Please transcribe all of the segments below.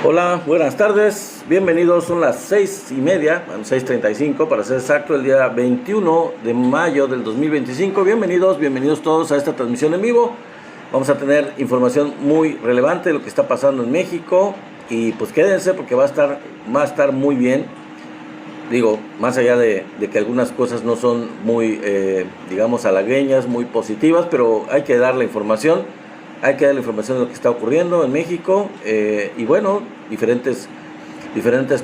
Hola, buenas tardes, bienvenidos, son las 6:30, 6:35 para ser exacto, el día 21 de mayo del 2025. Bienvenidos todos a esta transmisión en vivo. Vamos a tener información muy relevante de lo que está pasando en México y pues quédense porque va a estar muy bien. Digo, más allá de que algunas cosas no son muy, digamos, halagüeñas, muy positivas, pero hay que dar la información. Hay que dar la información de lo que está ocurriendo en México y bueno, diferentes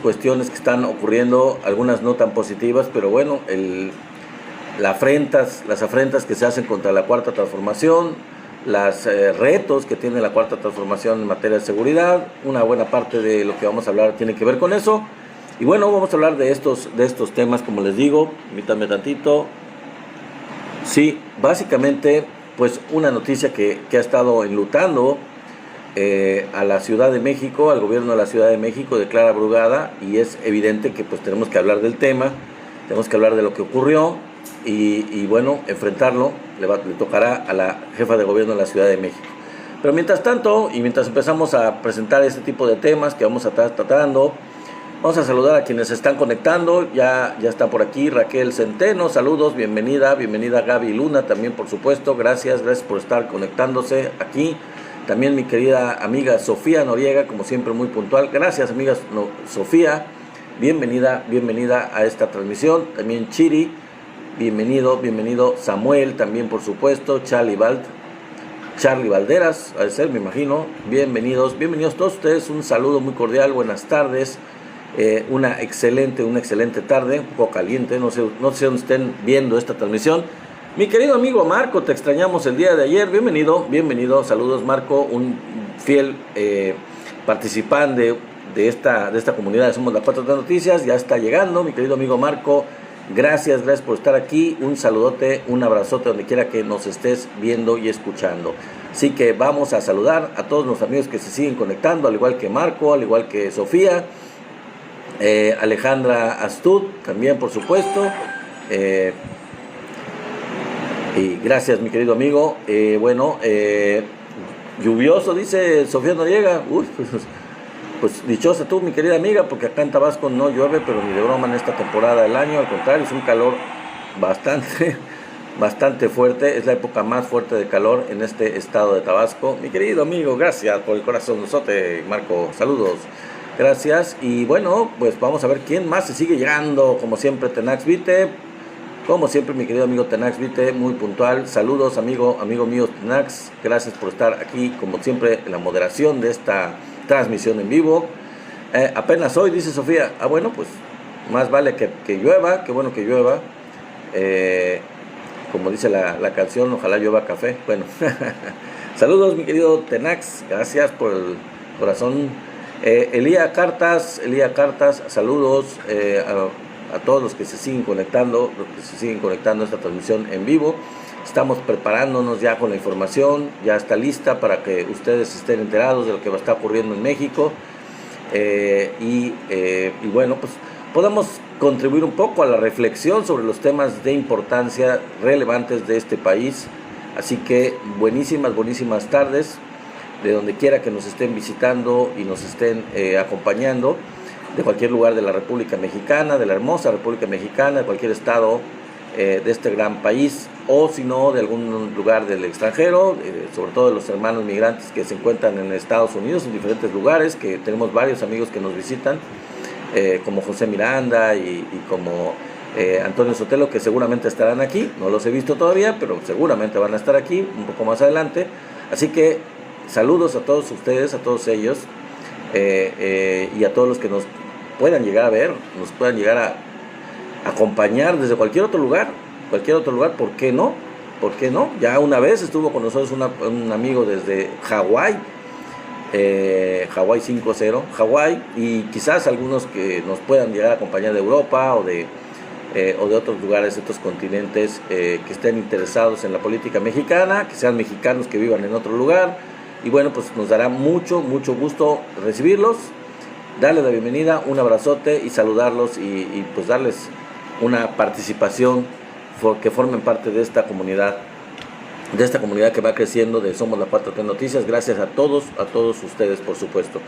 cuestiones que están ocurriendo, algunas no tan positivas, pero bueno, las afrentas que se hacen contra la Cuarta Transformación, los retos que tiene la Cuarta Transformación en materia de seguridad, una buena parte de lo que vamos a hablar tiene que ver con eso. Y bueno, vamos a hablar de estos temas, como les digo, permítanme tantito. Sí, básicamente pues una noticia que ha estado enlutando a la Ciudad de México, al gobierno de la Ciudad de México, declara Brugada, y es evidente que pues tenemos que hablar del tema, tenemos que hablar de lo que ocurrió y bueno, enfrentarlo le tocará a la jefa de gobierno de la Ciudad de México. Pero mientras tanto, y mientras empezamos a presentar este tipo de temas que vamos a estar tratando, vamos a saludar a quienes se están conectando. Ya está por aquí Raquel Centeno, saludos, bienvenida Gaby Luna también, por supuesto, gracias por estar conectándose aquí. También mi querida amiga Sofía Noriega, como siempre muy puntual, gracias amiga Sofía, bienvenida a esta transmisión. También Chiri, bienvenido Samuel, también por supuesto, Charlie Valderas, a ser, me imagino, bienvenidos todos ustedes, un saludo muy cordial, buenas tardes. Una excelente tarde, un poco caliente, no sé dónde estén viendo esta transmisión. Mi querido amigo Marco, te extrañamos el día de ayer, bienvenido, saludos Marco, un fiel participante de esta comunidad de Somos la Cuatro de Noticias, ya está llegando, mi querido amigo Marco, gracias por estar aquí, un saludote, un abrazote donde quiera que nos estés viendo y escuchando. Así que vamos a saludar a todos los amigos que se siguen conectando, al igual que Marco, al igual que Sofía, Alejandra Astud también, por supuesto, y gracias mi querido amigo. Lluvioso, dice Sofía Noriega. Pues dichosa tú, mi querida amiga, porque acá en Tabasco no llueve, pero ni de broma en esta temporada del año, al contrario, es un calor bastante fuerte, es la época más fuerte de calor en este estado de Tabasco. Mi querido amigo, gracias por el corazón, Marco, saludos. Gracias, y bueno, pues vamos a ver quién más se sigue llegando. Como siempre, Tenax Vite, como siempre, mi querido amigo Tenax Vite, muy puntual. Saludos, amigo mío Tenax, gracias por estar aquí, como siempre, en la moderación de esta transmisión en vivo. Apenas hoy, dice Sofía. Bueno, pues más vale que llueva, qué bueno que llueva. Como dice la canción, ojalá llueva café. Bueno, saludos, mi querido Tenax, gracias por el corazón. Elía Cartas, saludos a todos los que se siguen conectando, a esta transmisión en vivo. Estamos preparándonos ya con la información, ya está lista para que ustedes estén enterados de lo que está ocurriendo en México y bueno, pues podamos contribuir un poco a la reflexión sobre los temas de importancia relevantes de este país. Así que buenísimas tardes, de donde quiera que nos estén visitando y nos estén acompañando, de cualquier lugar de la República Mexicana, de la hermosa República Mexicana, de cualquier estado de este gran país, o si no, de algún lugar del extranjero, sobre todo de los hermanos migrantes que se encuentran en Estados Unidos, en diferentes lugares, que tenemos varios amigos que nos visitan, como José Miranda y como Antonio Sotelo, que seguramente estarán aquí. No los he visto todavía, pero seguramente van a estar aquí un poco más adelante. Así que saludos a todos ustedes, a todos ellos, y a todos los que nos puedan llegar a ver, nos puedan llegar a acompañar desde cualquier otro lugar, ¿por qué no? Ya una vez estuvo con nosotros un amigo desde Hawái, Hawái 5-0, Hawái, y quizás algunos que nos puedan llegar a acompañar de Europa o de otros lugares, de otros continentes, que estén interesados en la política mexicana, que sean mexicanos que vivan en otro lugar. Y bueno, pues nos dará mucho gusto recibirlos, darles la bienvenida, un abrazote y saludarlos y pues darles una participación, que formen parte de esta comunidad de esta comunidad que va creciendo de Somos la 4T Noticias. Gracias a todos ustedes, por supuesto.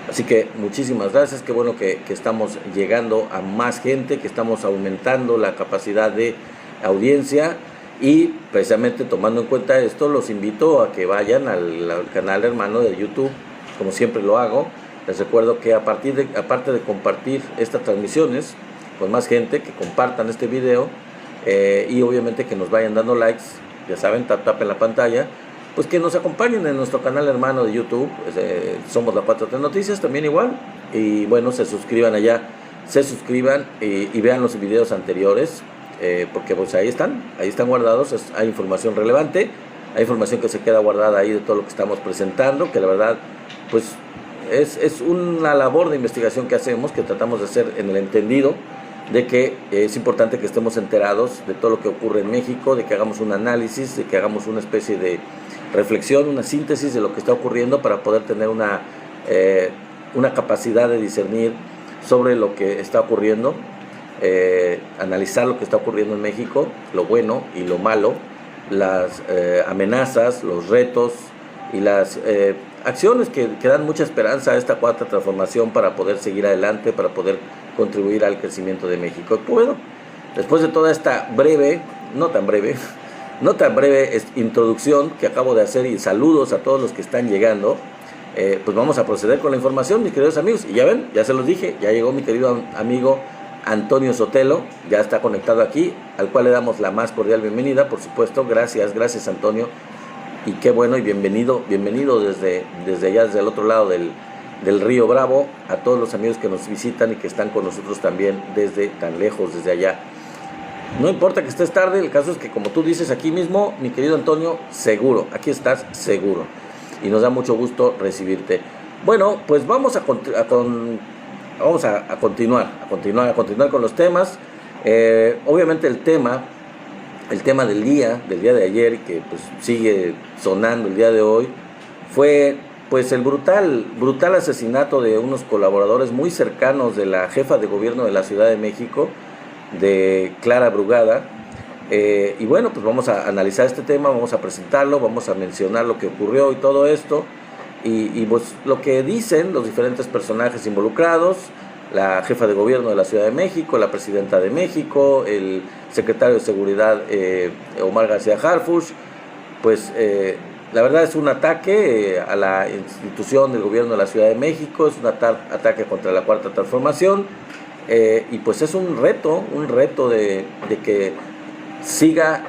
Así que muchísimas gracias, qué bueno que estamos llegando a más gente, que estamos aumentando la capacidad de audiencia, y precisamente tomando en cuenta esto, los invito a que vayan al canal hermano de YouTube, como siempre lo hago. Les recuerdo que aparte de compartir estas transmisiones con más gente, que compartan este video, y obviamente que nos vayan dando likes, ya saben, tapen la pantalla, pues que nos acompañen en nuestro canal hermano de YouTube, Somos la 4T Noticias, también igual, y bueno, se suscriban allá, y vean los videos anteriores, porque pues ahí están guardados, hay información relevante, hay información que se queda guardada ahí de todo lo que estamos presentando, que la verdad, pues es una labor de investigación que hacemos, que tratamos de hacer en el entendido de que es importante que estemos enterados de todo lo que ocurre en México, de que hagamos un análisis, de que hagamos una especie de reflexión, una síntesis de lo que está ocurriendo, para poder tener una capacidad de discernir sobre lo que está ocurriendo, analizar lo que está ocurriendo en México, lo bueno y lo malo, las amenazas, los retos y las acciones que dan mucha esperanza a esta cuarta transformación para poder seguir adelante, para poder contribuir al crecimiento de México. Bueno, después de toda esta no tan breve introducción que acabo de hacer, y saludos a todos los que están llegando, pues vamos a proceder con la información, mis queridos amigos. Y ya ven, ya se los dije, ya llegó mi querido amigo Antonio Sotelo, ya está conectado aquí, al cual le damos la más cordial bienvenida, por supuesto. Gracias Antonio, y qué bueno, y bienvenido desde allá, desde el otro lado del río Bravo, a todos los amigos que nos visitan y que están con nosotros también desde tan lejos, desde allá. No importa que estés tarde, el caso es que, como tú dices aquí mismo, mi querido Antonio, seguro, aquí estás seguro, y nos da mucho gusto recibirte. Bueno, pues vamos a continuar con los temas. Obviamente el tema del día de ayer, que pues sigue sonando el día de hoy, fue pues el brutal asesinato de unos colaboradores muy cercanos de la jefa de gobierno de la Ciudad de México, de Clara Brugada. Y bueno, pues vamos a analizar este tema, vamos a presentarlo, vamos a mencionar lo que ocurrió y todo esto, y pues lo que dicen los diferentes personajes involucrados: la jefa de gobierno de la Ciudad de México, la presidenta de México, el secretario de Seguridad Omar García Harfuch. Pues la verdad es un ataque a la institución del gobierno de la Ciudad de México, es un ataque contra la cuarta transformación, y pues es un reto de que siga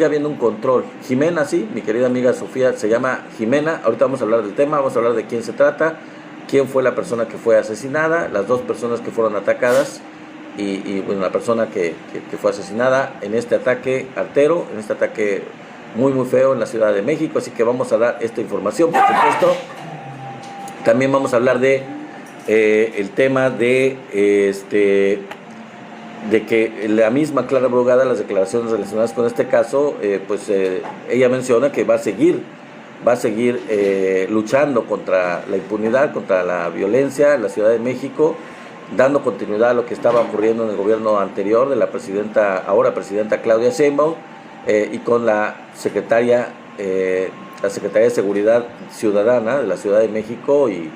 habiendo un control. Jimena, sí, mi querida amiga Sofía se llama Jimena. Ahorita vamos a hablar del tema, vamos a hablar de quién se trata, quién fue la persona que fue asesinada, las dos personas que fueron atacadas, y bueno, la persona que fue asesinada en este ataque artero, en este ataque muy feo en la Ciudad de México. Así que vamos a dar esta información, por supuesto. También vamos a hablar de el tema de que la misma Clara Brugada, las declaraciones relacionadas con este caso, ella menciona que va a seguir luchando contra la impunidad, contra la violencia en la Ciudad de México, dando continuidad a lo que estaba ocurriendo en el gobierno anterior de la ahora presidenta Claudia Sheinbaum, y con la Secretaría de Seguridad Ciudadana de la Ciudad de México, y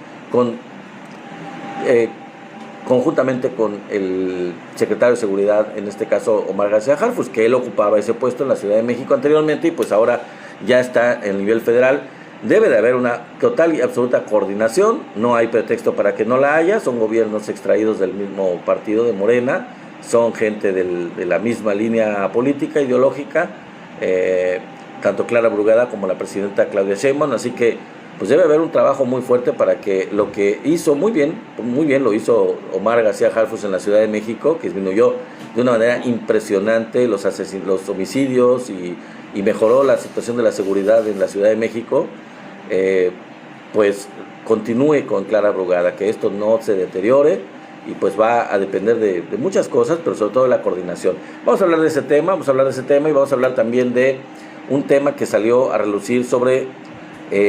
conjuntamente con el secretario de Seguridad, en este caso Omar García Harfuch, que él ocupaba ese puesto en la Ciudad de México anteriormente, y pues ahora ya está en el nivel federal. Debe de haber una total y absoluta coordinación, no hay pretexto para que no la haya. Son gobiernos extraídos del mismo partido de Morena, son gente de la misma línea política, ideológica, tanto Clara Brugada como la presidenta Claudia Sheinbaum. Así que pues debe haber un trabajo muy fuerte para que lo que hizo muy bien lo hizo Omar García Harfuch en la Ciudad de México, que disminuyó de una manera impresionante los homicidios, y mejoró la situación de la seguridad en la Ciudad de México. Pues continúe con Clara Brugada, que esto no se deteriore, y pues va a depender de muchas cosas, pero sobre todo de la coordinación. Vamos a hablar de ese tema, y vamos a hablar también de un tema que salió a relucir sobre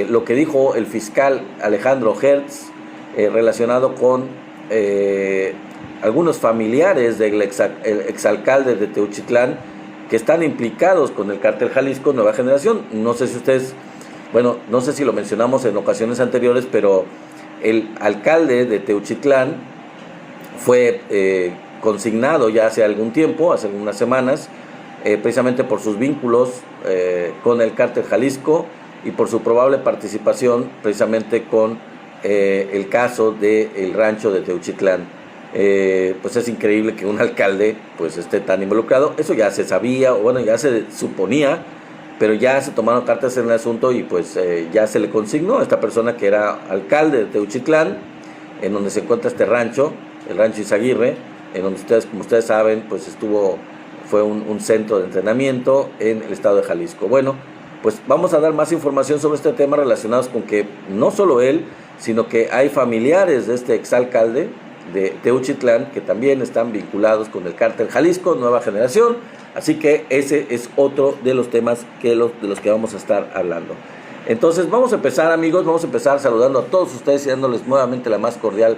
lo que dijo el fiscal Alejandro Hertz, relacionado con algunos familiares del exalcalde de Teuchitlán, que están implicados con el cártel Jalisco Nueva Generación. No sé si ustedes, bueno, no sé si lo mencionamos en ocasiones anteriores, pero el alcalde de Teuchitlán fue consignado ya hace algún tiempo, hace algunas semanas, precisamente por sus vínculos con el cártel Jalisco y por su probable participación precisamente con el caso del rancho de Teuchitlán. Pues es increíble que un alcalde pues esté tan involucrado. Eso ya se sabía, o bueno, ya se suponía, pero ya se tomaron cartas en el asunto y pues ya se le consignó a esta persona que era alcalde de Teuchitlán, en donde se encuentra este rancho, el rancho Izaguirre, en donde ustedes, como ustedes saben, pues fue un centro de entrenamiento en el estado de Jalisco. Bueno, pues vamos a dar más información sobre este tema relacionados con que no solo él, sino que hay familiares de este exalcalde de Teuchitlán que también están vinculados con el cártel Jalisco Nueva Generación. Así que ese es otro de los temas de los que vamos a estar hablando. Entonces vamos a empezar, amigos, vamos a empezar saludando a todos ustedes y dándoles nuevamente la más cordial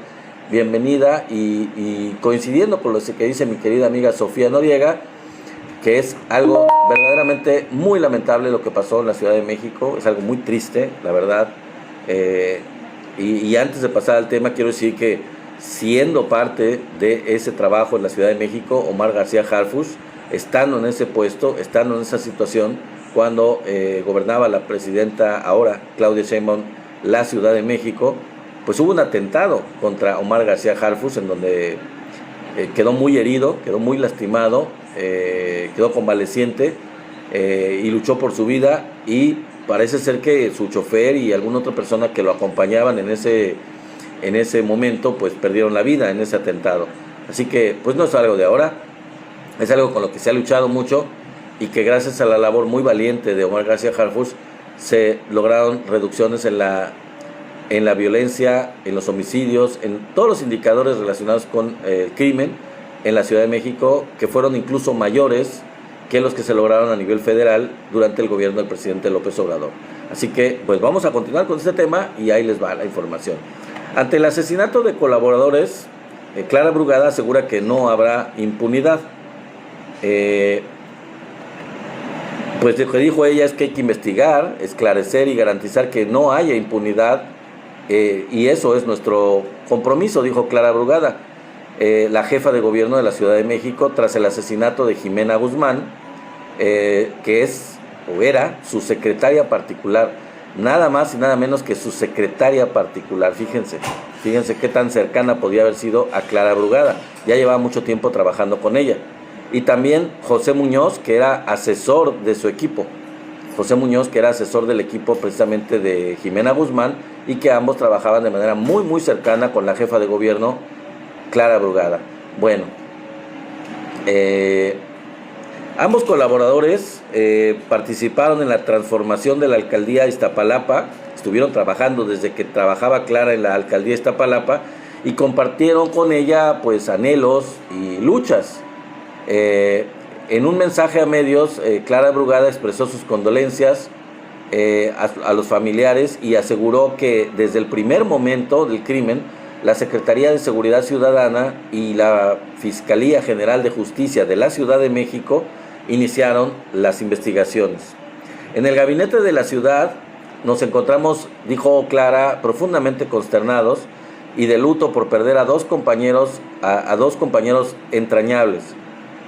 bienvenida y coincidiendo con lo que dice mi querida amiga Sofía Noriega, que es algo verdaderamente muy lamentable lo que pasó en la Ciudad de México. Es algo muy triste, la verdad. Y antes de pasar al tema, quiero decir que siendo parte de ese trabajo en la Ciudad de México, Omar García Harfuch, estando en ese puesto, estando en esa situación, cuando gobernaba la presidenta ahora, Claudia Sheinbaum, la Ciudad de México, pues hubo un atentado contra Omar García Harfuch, en donde quedó muy herido, quedó muy lastimado, quedó convaleciente y luchó por su vida, y parece ser que su chofer y alguna otra persona que lo acompañaban en ese momento pues perdieron la vida en ese atentado. Así que pues no es algo de ahora, es algo con lo que se ha luchado mucho y que gracias a la labor muy valiente de Omar García Harfuch se lograron reducciones en la violencia, en los homicidios, en todos los indicadores relacionados con el crimen en la Ciudad de México, que fueron incluso mayores que los que se lograron a nivel federal durante el gobierno del presidente López Obrador. Así que pues vamos a continuar con este tema y ahí les va la información. Ante el asesinato de colaboradores, Clara Brugada asegura que no habrá impunidad. Pues lo que dijo ella es que hay que investigar, esclarecer y garantizar que no haya impunidad, y eso es nuestro compromiso, dijo Clara Brugada, la jefa de gobierno de la Ciudad de México, tras el asesinato de Jimena Guzmán, que es o era su secretaria particular, nada más y nada menos que su secretaria particular. Fíjense qué tan cercana podía haber sido a Clara Brugada, ya llevaba mucho tiempo trabajando con ella. Y también José Muñoz, que era asesor de su equipo, José Muñoz, que era asesor del equipo precisamente de Jimena Guzmán, y que ambos trabajaban de manera muy muy cercana con la jefa de gobierno, Clara Brugada. Bueno, ambos colaboradores participaron en la transformación de la alcaldía de Iztapalapa, estuvieron trabajando desde que trabajaba Clara en la alcaldía de Iztapalapa y compartieron con ella pues anhelos y luchas. En un mensaje a medios, Clara Brugada expresó sus condolencias a los familiares y aseguró que desde el primer momento del crimen, la Secretaría de Seguridad Ciudadana y la Fiscalía General de Justicia de la Ciudad de México iniciaron las investigaciones. En el gabinete de la ciudad nos encontramos, dijo Clara, profundamente consternados y de luto por perder a dos compañeros entrañables.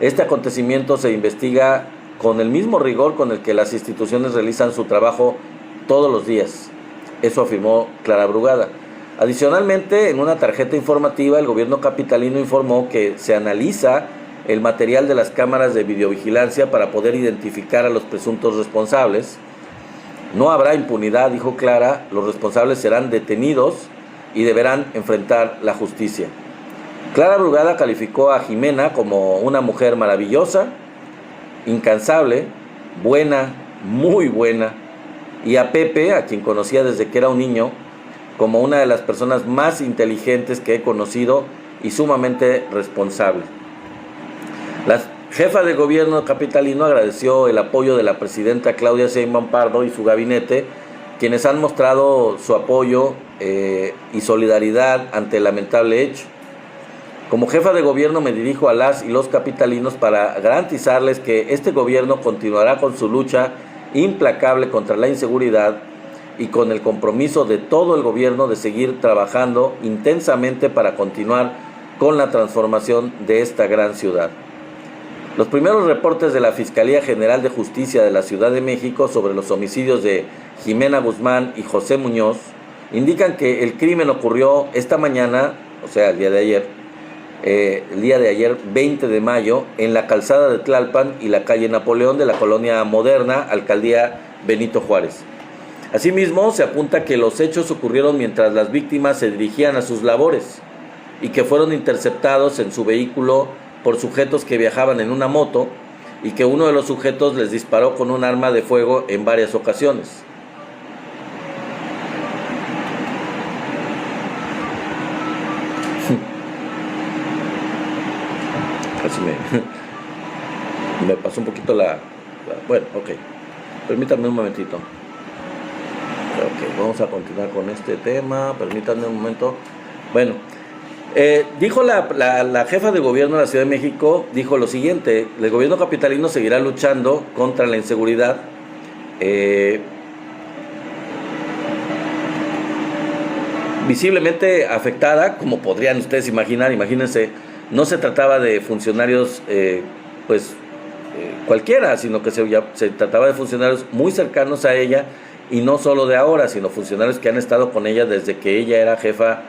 Este acontecimiento se investiga con el mismo rigor con el que las instituciones realizan su trabajo todos los días. Eso afirmó Clara Brugada. Adicionalmente, en una tarjeta informativa, el gobierno capitalino informó que se analiza el material de las cámaras de videovigilancia para poder identificar a los presuntos responsables. No habrá impunidad, dijo Clara, los responsables serán detenidos y deberán enfrentar la justicia. Clara Brugada calificó a Jimena como una mujer maravillosa, incansable, buena, muy buena, y a Pepe, a quien conocía desde que era un niño, como una de las personas más inteligentes que he conocido y sumamente responsable. La jefa de gobierno capitalino agradeció el apoyo de la presidenta Claudia Sheinbaum Pardo y su gabinete, quienes han mostrado su apoyo y solidaridad ante el lamentable hecho. Como jefa de gobierno me dirijo a las y los capitalinos para garantizarles que este gobierno continuará con su lucha implacable contra la inseguridad y con el compromiso de todo el gobierno de seguir trabajando intensamente para continuar con la transformación de esta gran ciudad. Los primeros reportes de la Fiscalía General de Justicia de la Ciudad de México sobre los homicidios de Jimena Guzmán y José Muñoz indican que el crimen ocurrió esta mañana, o sea, el día de ayer 20 de mayo, en la calzada de Tlalpan y la calle Napoleón de la colonia Moderna, alcaldía Benito Juárez. Asimismo, se apunta que los hechos ocurrieron mientras las víctimas se dirigían a sus labores y que fueron interceptados en su vehículo por sujetos que viajaban en una moto y que uno de los sujetos les disparó con un arma de fuego en varias ocasiones. Casi me pasó un poquito bueno, ok. Permítanme un momentito. Ok, vamos a continuar con este tema. Permítanme un momento. Bueno, dijo la jefa de gobierno de la Ciudad de México, dijo lo siguiente: el gobierno capitalino seguirá luchando contra la inseguridad. Visiblemente afectada, como podrían ustedes imaginar. Imagínense, no se trataba de funcionarios cualquiera, sino que se trataba de funcionarios muy cercanos a ella, y no solo de ahora, sino funcionarios que han estado con ella desde que ella era jefa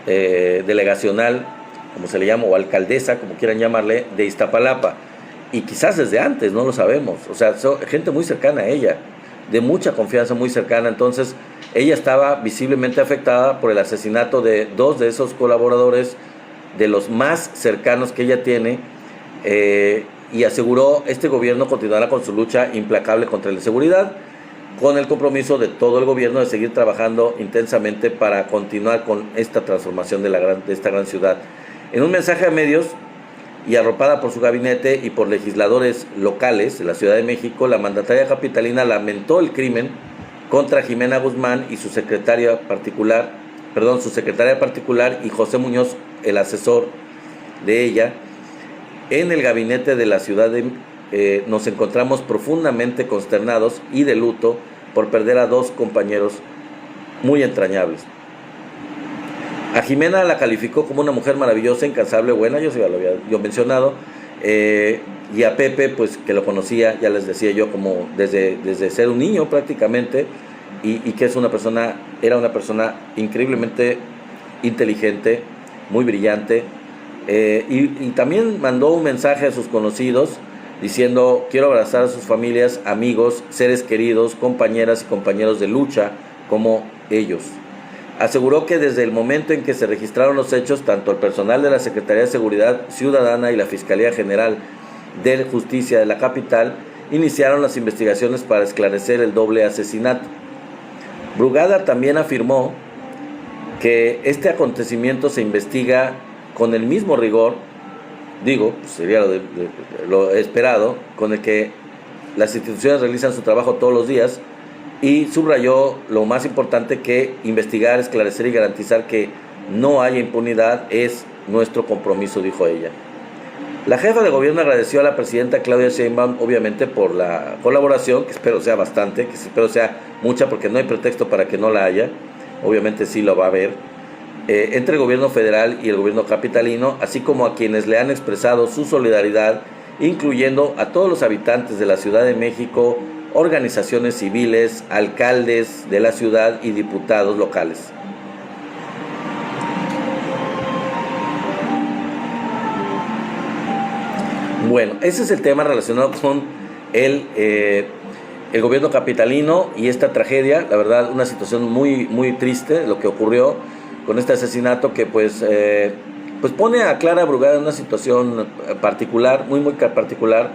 delegacional, como se le llama, o alcaldesa, como quieran llamarle, de Iztapalapa, y quizás desde antes, no lo sabemos. O sea, gente muy cercana a ella, de mucha confianza, muy cercana. Entonces ella estaba visiblemente afectada por el asesinato de dos de esos colaboradores, de los más cercanos que ella tiene, y aseguró: este gobierno continuará con su lucha implacable contra la inseguridad, con el compromiso de todo el gobierno de seguir trabajando intensamente para continuar con esta transformación de esta gran ciudad. En un mensaje a medios, y arropada por su gabinete y por legisladores locales de la Ciudad de México, la mandataria capitalina lamentó el crimen contra Jimena Guzmán y su secretaria particular y José Muñoz, el asesor de ella. En el gabinete de la ciudad nos encontramos profundamente consternados y de luto por perder a dos compañeros muy entrañables. A Jimena la calificó como una mujer maravillosa, incansable, buena, yo ya lo había mencionado, y a Pepe, pues que lo conocía, ya les decía yo, como desde ser un niño prácticamente, y que era una persona increíblemente inteligente, muy brillante, y también mandó un mensaje a sus conocidos diciendo: quiero abrazar a sus familias, amigos, seres queridos, compañeras y compañeros de lucha como ellos. Aseguró que desde el momento en que se registraron los hechos, tanto el personal de la Secretaría de Seguridad Ciudadana y la Fiscalía General de Justicia de la capital iniciaron las investigaciones para esclarecer el doble asesinato. Brugada también afirmó que este acontecimiento se investiga con el mismo rigor, sería lo esperado, con el que las instituciones realizan su trabajo todos los días, y subrayó lo más importante: que investigar, esclarecer y garantizar que no haya impunidad es nuestro compromiso, dijo ella. La jefa de gobierno agradeció a la presidenta Claudia Sheinbaum, obviamente, por la colaboración, que espero sea bastante, que espero sea mucha, porque no hay pretexto para que no la haya. Obviamente sí lo va a haber, entre el gobierno federal y el gobierno capitalino, así como a quienes le han expresado su solidaridad, incluyendo a todos los habitantes de la Ciudad de México, organizaciones civiles, alcaldes de la ciudad y diputados locales. Bueno, ese es el tema relacionado con el gobierno capitalino y esta tragedia. La verdad, una situación muy, muy triste lo que ocurrió con este asesinato, que pues pone a Clara Brugada en una situación particular, muy, muy particular,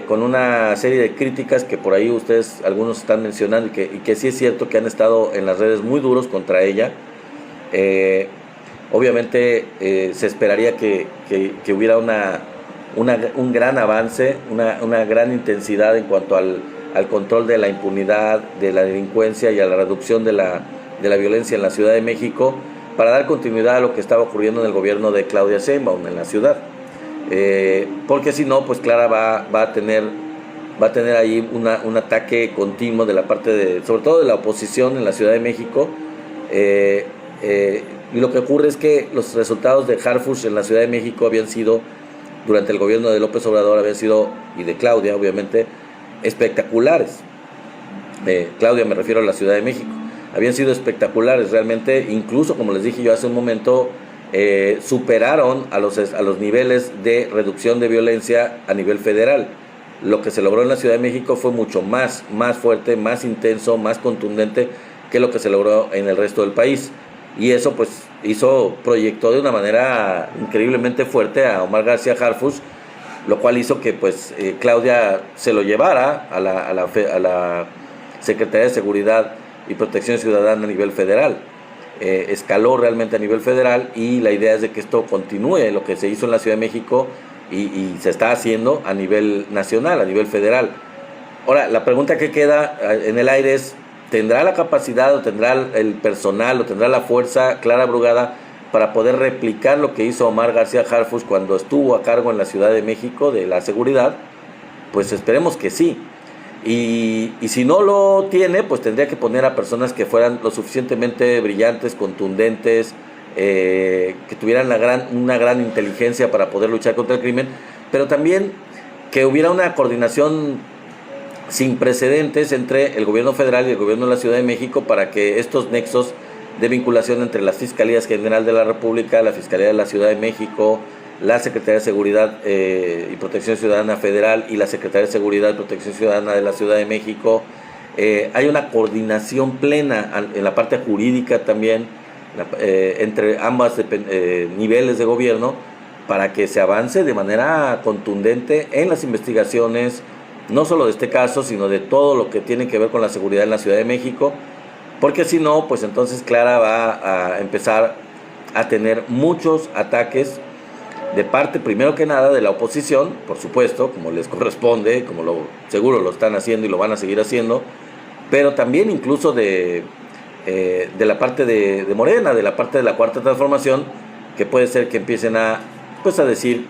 con una serie de críticas que por ahí ustedes, algunos están mencionando, y que sí es cierto que han estado en las redes muy duros contra ella. Obviamente se esperaría que hubiera un gran avance, una gran intensidad en cuanto al control de la impunidad, de la delincuencia y a la reducción de la violencia en la Ciudad de México, para dar continuidad a lo que estaba ocurriendo en el gobierno de Claudia Sheinbaum en la ciudad. Porque si no, pues Clara va a tener ahí un ataque continuo de la parte sobre todo de la oposición en la Ciudad de México. Y lo que ocurre es que los resultados de Harfuch en la Ciudad de México habían sido, durante el gobierno de López Obrador, habían sido, y de Claudia obviamente, espectaculares. Claudia, me refiero a la Ciudad de México, habían sido espectaculares realmente. Incluso, como les dije yo hace un momento, superaron a los niveles de reducción de violencia a nivel federal. Lo que se logró en la Ciudad de México fue mucho más fuerte, más intenso, más contundente que lo que se logró en el resto del país. Y eso pues proyectó de una manera increíblemente fuerte a Omar García Harfuch, lo cual hizo que pues Claudia se lo llevara a la Secretaría de Seguridad y Protección Ciudadana a nivel federal. Escaló realmente a nivel federal, y la idea es de que esto continúe, lo que se hizo en la Ciudad de México y se está haciendo a nivel nacional, a nivel federal. Ahora, la pregunta que queda en el aire es: ¿tendrá la capacidad, o tendrá el personal, o tendrá la fuerza Clara Brugada para poder replicar lo que hizo Omar García Harfuch cuando estuvo a cargo en la Ciudad de México de la seguridad? Pues esperemos que sí. Y si no lo tiene, pues tendría que poner a personas que fueran lo suficientemente brillantes, contundentes, que tuvieran una gran inteligencia para poder luchar contra el crimen, pero también que hubiera una coordinación sin precedentes entre el gobierno federal y el gobierno de la Ciudad de México, para que estos nexos de vinculación entre las Fiscalías General de la República, la Fiscalía de la Ciudad de México, la Secretaría de Seguridad y Protección Ciudadana Federal y la Secretaría de Seguridad y Protección Ciudadana de la Ciudad de México, hay una coordinación plena en la parte jurídica también, entre ambos niveles de gobierno, para que se avance de manera contundente en las investigaciones, no solo de este caso, sino de todo lo que tiene que ver con la seguridad en la Ciudad de México, porque si no, pues entonces Clara va a empezar a tener muchos ataques de parte, primero que nada, de la oposición, por supuesto, como les corresponde, seguro lo están haciendo y lo van a seguir haciendo, pero también incluso de la parte de Morena, de la parte de la Cuarta Transformación, que puede ser que empiecen a decir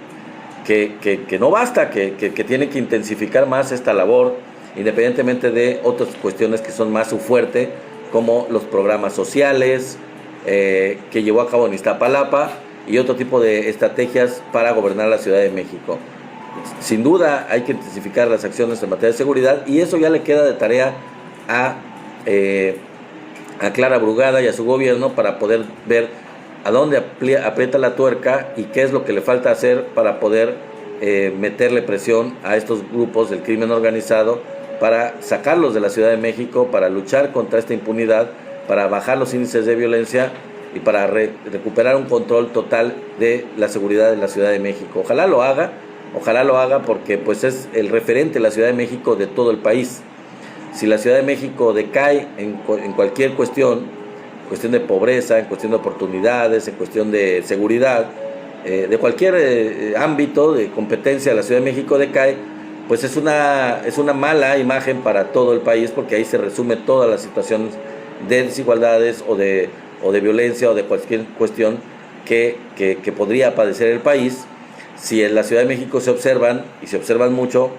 que no basta, que tiene que intensificar más esta labor, independientemente de otras cuestiones que son más su fuerte, como los programas sociales que llevó a cabo en Iztapalapa, y otro tipo de estrategias para gobernar la Ciudad de México. Sin duda hay que intensificar las acciones en materia de seguridad, y eso ya le queda de tarea a Clara Brugada y a su gobierno, para poder ver a dónde aprieta la tuerca y qué es lo que le falta hacer para poder meterle presión a estos grupos del crimen organizado, para sacarlos de la Ciudad de México, para luchar contra esta impunidad, para bajar los índices de violencia y para recuperar un control total de la seguridad de la Ciudad de México. Ojalá lo haga, porque pues es el referente de la Ciudad de México de todo el país. Si la Ciudad de México decae en cualquier cuestión de pobreza, en cuestión de oportunidades, en cuestión de seguridad, de cualquier ámbito de competencia, la Ciudad de México decae, pues es una mala imagen para todo el país, porque ahí se resume todas las situaciones de desigualdades o de violencia o de cualquier cuestión que podría padecer el país. Si en la Ciudad de México se observan, y se observan mucho,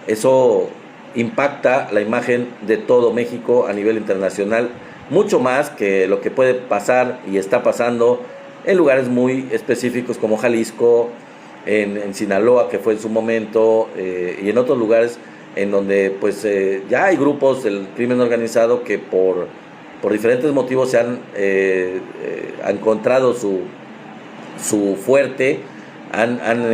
eso impacta la imagen de todo México a nivel internacional, mucho más que lo que puede pasar y está pasando en lugares muy específicos como Jalisco, en Sinaloa, que fue en su momento, y en otros lugares en donde pues ya hay grupos del crimen organizado que por diferentes motivos se han encontrado su fuerte, han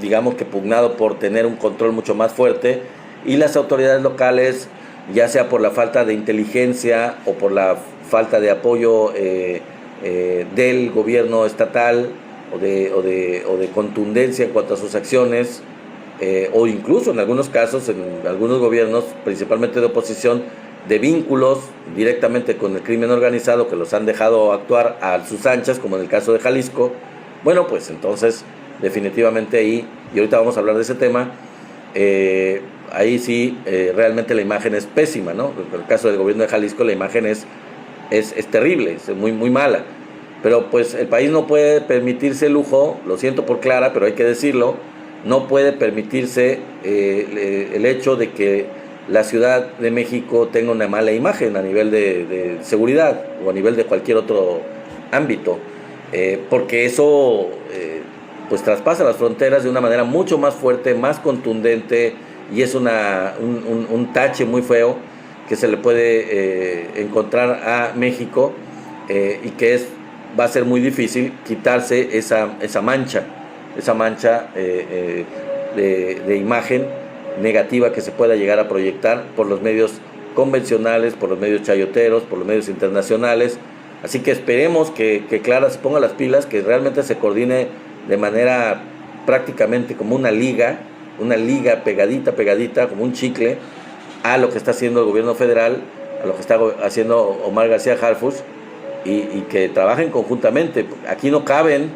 digamos que pugnado por tener un control mucho más fuerte, y las autoridades locales, ya sea por la falta de inteligencia o por la falta de apoyo del gobierno estatal o de contundencia en cuanto a sus acciones, o incluso en algunos casos, en algunos gobiernos, principalmente de oposición, de vínculos directamente con el crimen organizado, que los han dejado actuar a sus anchas, como en el caso de Jalisco. Bueno, pues entonces definitivamente ahí, y ahorita vamos a hablar de ese tema, ahí sí realmente la imagen es pésima, ¿no? En el caso del gobierno de Jalisco la imagen es terrible, es muy, muy mala. pero pues el país no puede permitirse el lujo, lo siento por Clara, pero hay que decirlo, no puede permitirse el hecho de que la Ciudad de México tenga una mala imagen a nivel de seguridad o a nivel de cualquier otro ámbito, porque eso pues traspasa las fronteras de una manera mucho más fuerte, más contundente, y es un tache muy feo que se le puede encontrar a México, y que va a ser muy difícil quitarse esa mancha de imagen negativa que se pueda llegar a proyectar por los medios convencionales, por los medios chayoteros, por los medios internacionales. Así que esperemos que Clara se ponga las pilas, que realmente se coordine de manera prácticamente como una liga pegadita, como un chicle, a lo que está haciendo el gobierno federal, a lo que está haciendo Omar García Harfuch, y que trabajen conjuntamente. Aquí no caben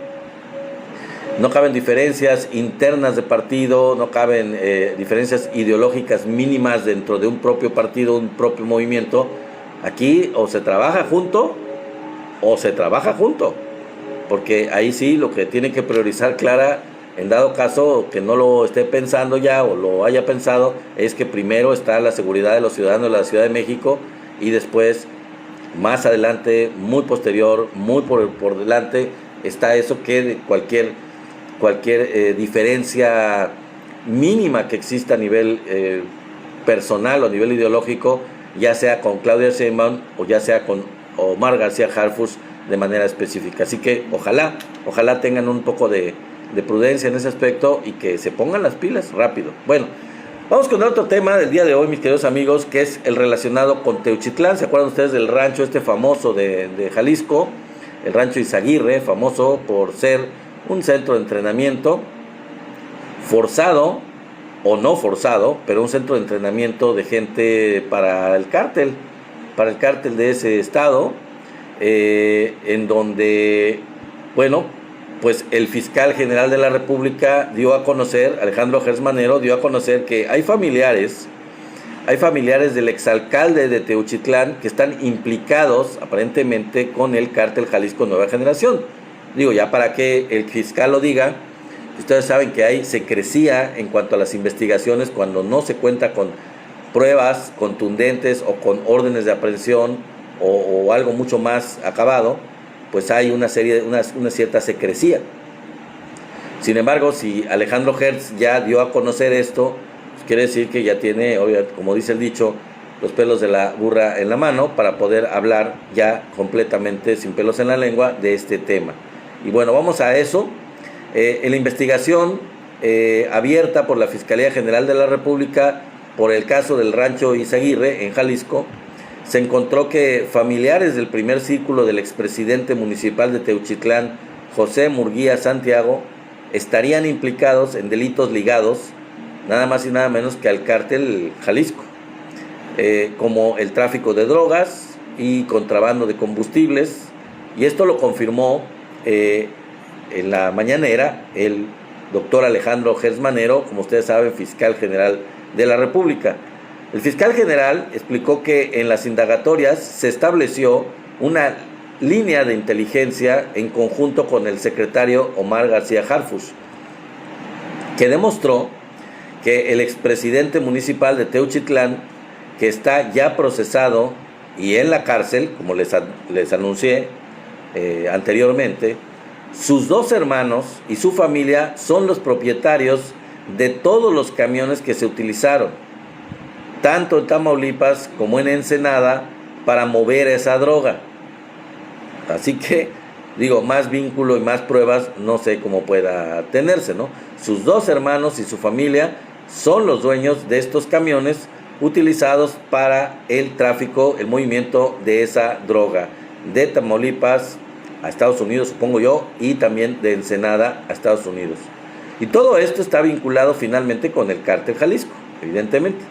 diferencias internas de partido, no caben diferencias ideológicas mínimas dentro de un propio partido, un propio movimiento. Aquí o se trabaja junto, porque ahí sí lo que tiene que priorizar Clara, en dado caso que no lo esté pensando ya o lo haya pensado, es que primero está la seguridad de los ciudadanos de la Ciudad de México, y después, más adelante, muy posterior, muy por delante, está eso que cualquier diferencia mínima que exista a nivel personal o a nivel ideológico, ya sea con Claudia Sheinbaum o ya sea con Omar García Harfuch de manera específica. Así que ojalá tengan un poco de prudencia en ese aspecto y que se pongan las pilas rápido. Bueno, vamos con otro tema del día de hoy, mis queridos amigos, que es el relacionado con Teuchitlán. ¿Se acuerdan ustedes del rancho famoso de Jalisco? El rancho Izaguirre, famoso por ser un centro de entrenamiento forzado o no forzado, pero un centro de entrenamiento de gente para el cártel de ese estado, en donde, bueno, pues el fiscal general de la República dio a conocer, Alejandro Gertz Manero, dio a conocer que hay familiares del exalcalde de Teuchitlán que están implicados aparentemente con el cártel Jalisco Nueva Generación. Digo, ya para que el fiscal lo diga, ustedes saben que hay secrecía en cuanto a las investigaciones cuando no se cuenta con pruebas contundentes o con órdenes de aprehensión o algo mucho más acabado, pues hay una cierta secrecía. Sin embargo, si Alejandro Gertz ya dio a conocer esto, pues quiere decir que ya tiene, como dice el dicho, los pelos de la burra en la mano para poder hablar ya completamente sin pelos en la lengua de este tema. Y bueno, vamos a eso. En la investigación abierta por la Fiscalía General de la República por el caso del rancho Izaguirre en Jalisco, se encontró que familiares del primer círculo del expresidente municipal de Teuchitlán, José Murguía Santiago, estarían implicados en delitos ligados nada más y nada menos que al cártel Jalisco, como el tráfico de drogas y contrabando de combustibles. Y esto lo confirmó en la mañanera el doctor Alejandro Gertz Manero, como ustedes saben, fiscal general de la República. El fiscal general explicó que en las indagatorias se estableció una línea de inteligencia en conjunto con el secretario Omar García Harfuch, que demostró que el expresidente municipal de Teuchitlán, que está ya procesado y en la cárcel, como les anuncié anteriormente, sus dos hermanos y su familia son los propietarios de todos los camiones que se utilizaron, tanto en Tamaulipas como en Ensenada, para mover esa droga. Así que, digo, más vínculo y más pruebas no sé cómo pueda tenerse, ¿no? Sus dos hermanos y su familia son los dueños de estos camiones utilizados para el tráfico, el movimiento de esa droga, de Tamaulipas a Estados Unidos, supongo yo, y también de Ensenada a Estados Unidos. Y todo esto está vinculado finalmente con el cártel Jalisco, evidentemente.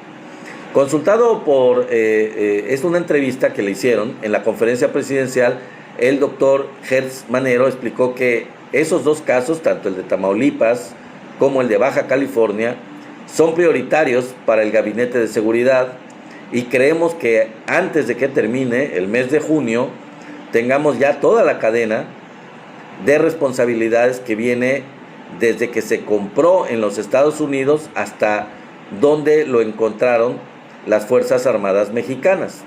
Consultado es una entrevista que le hicieron en la conferencia presidencial, el doctor Gertz Manero explicó que esos dos casos, tanto el de Tamaulipas como el de Baja California, son prioritarios para el Gabinete de Seguridad, y creemos que antes de que termine el mes de junio tengamos ya toda la cadena de responsabilidades que viene desde que se compró en los Estados Unidos hasta donde lo encontraron las Fuerzas Armadas Mexicanas.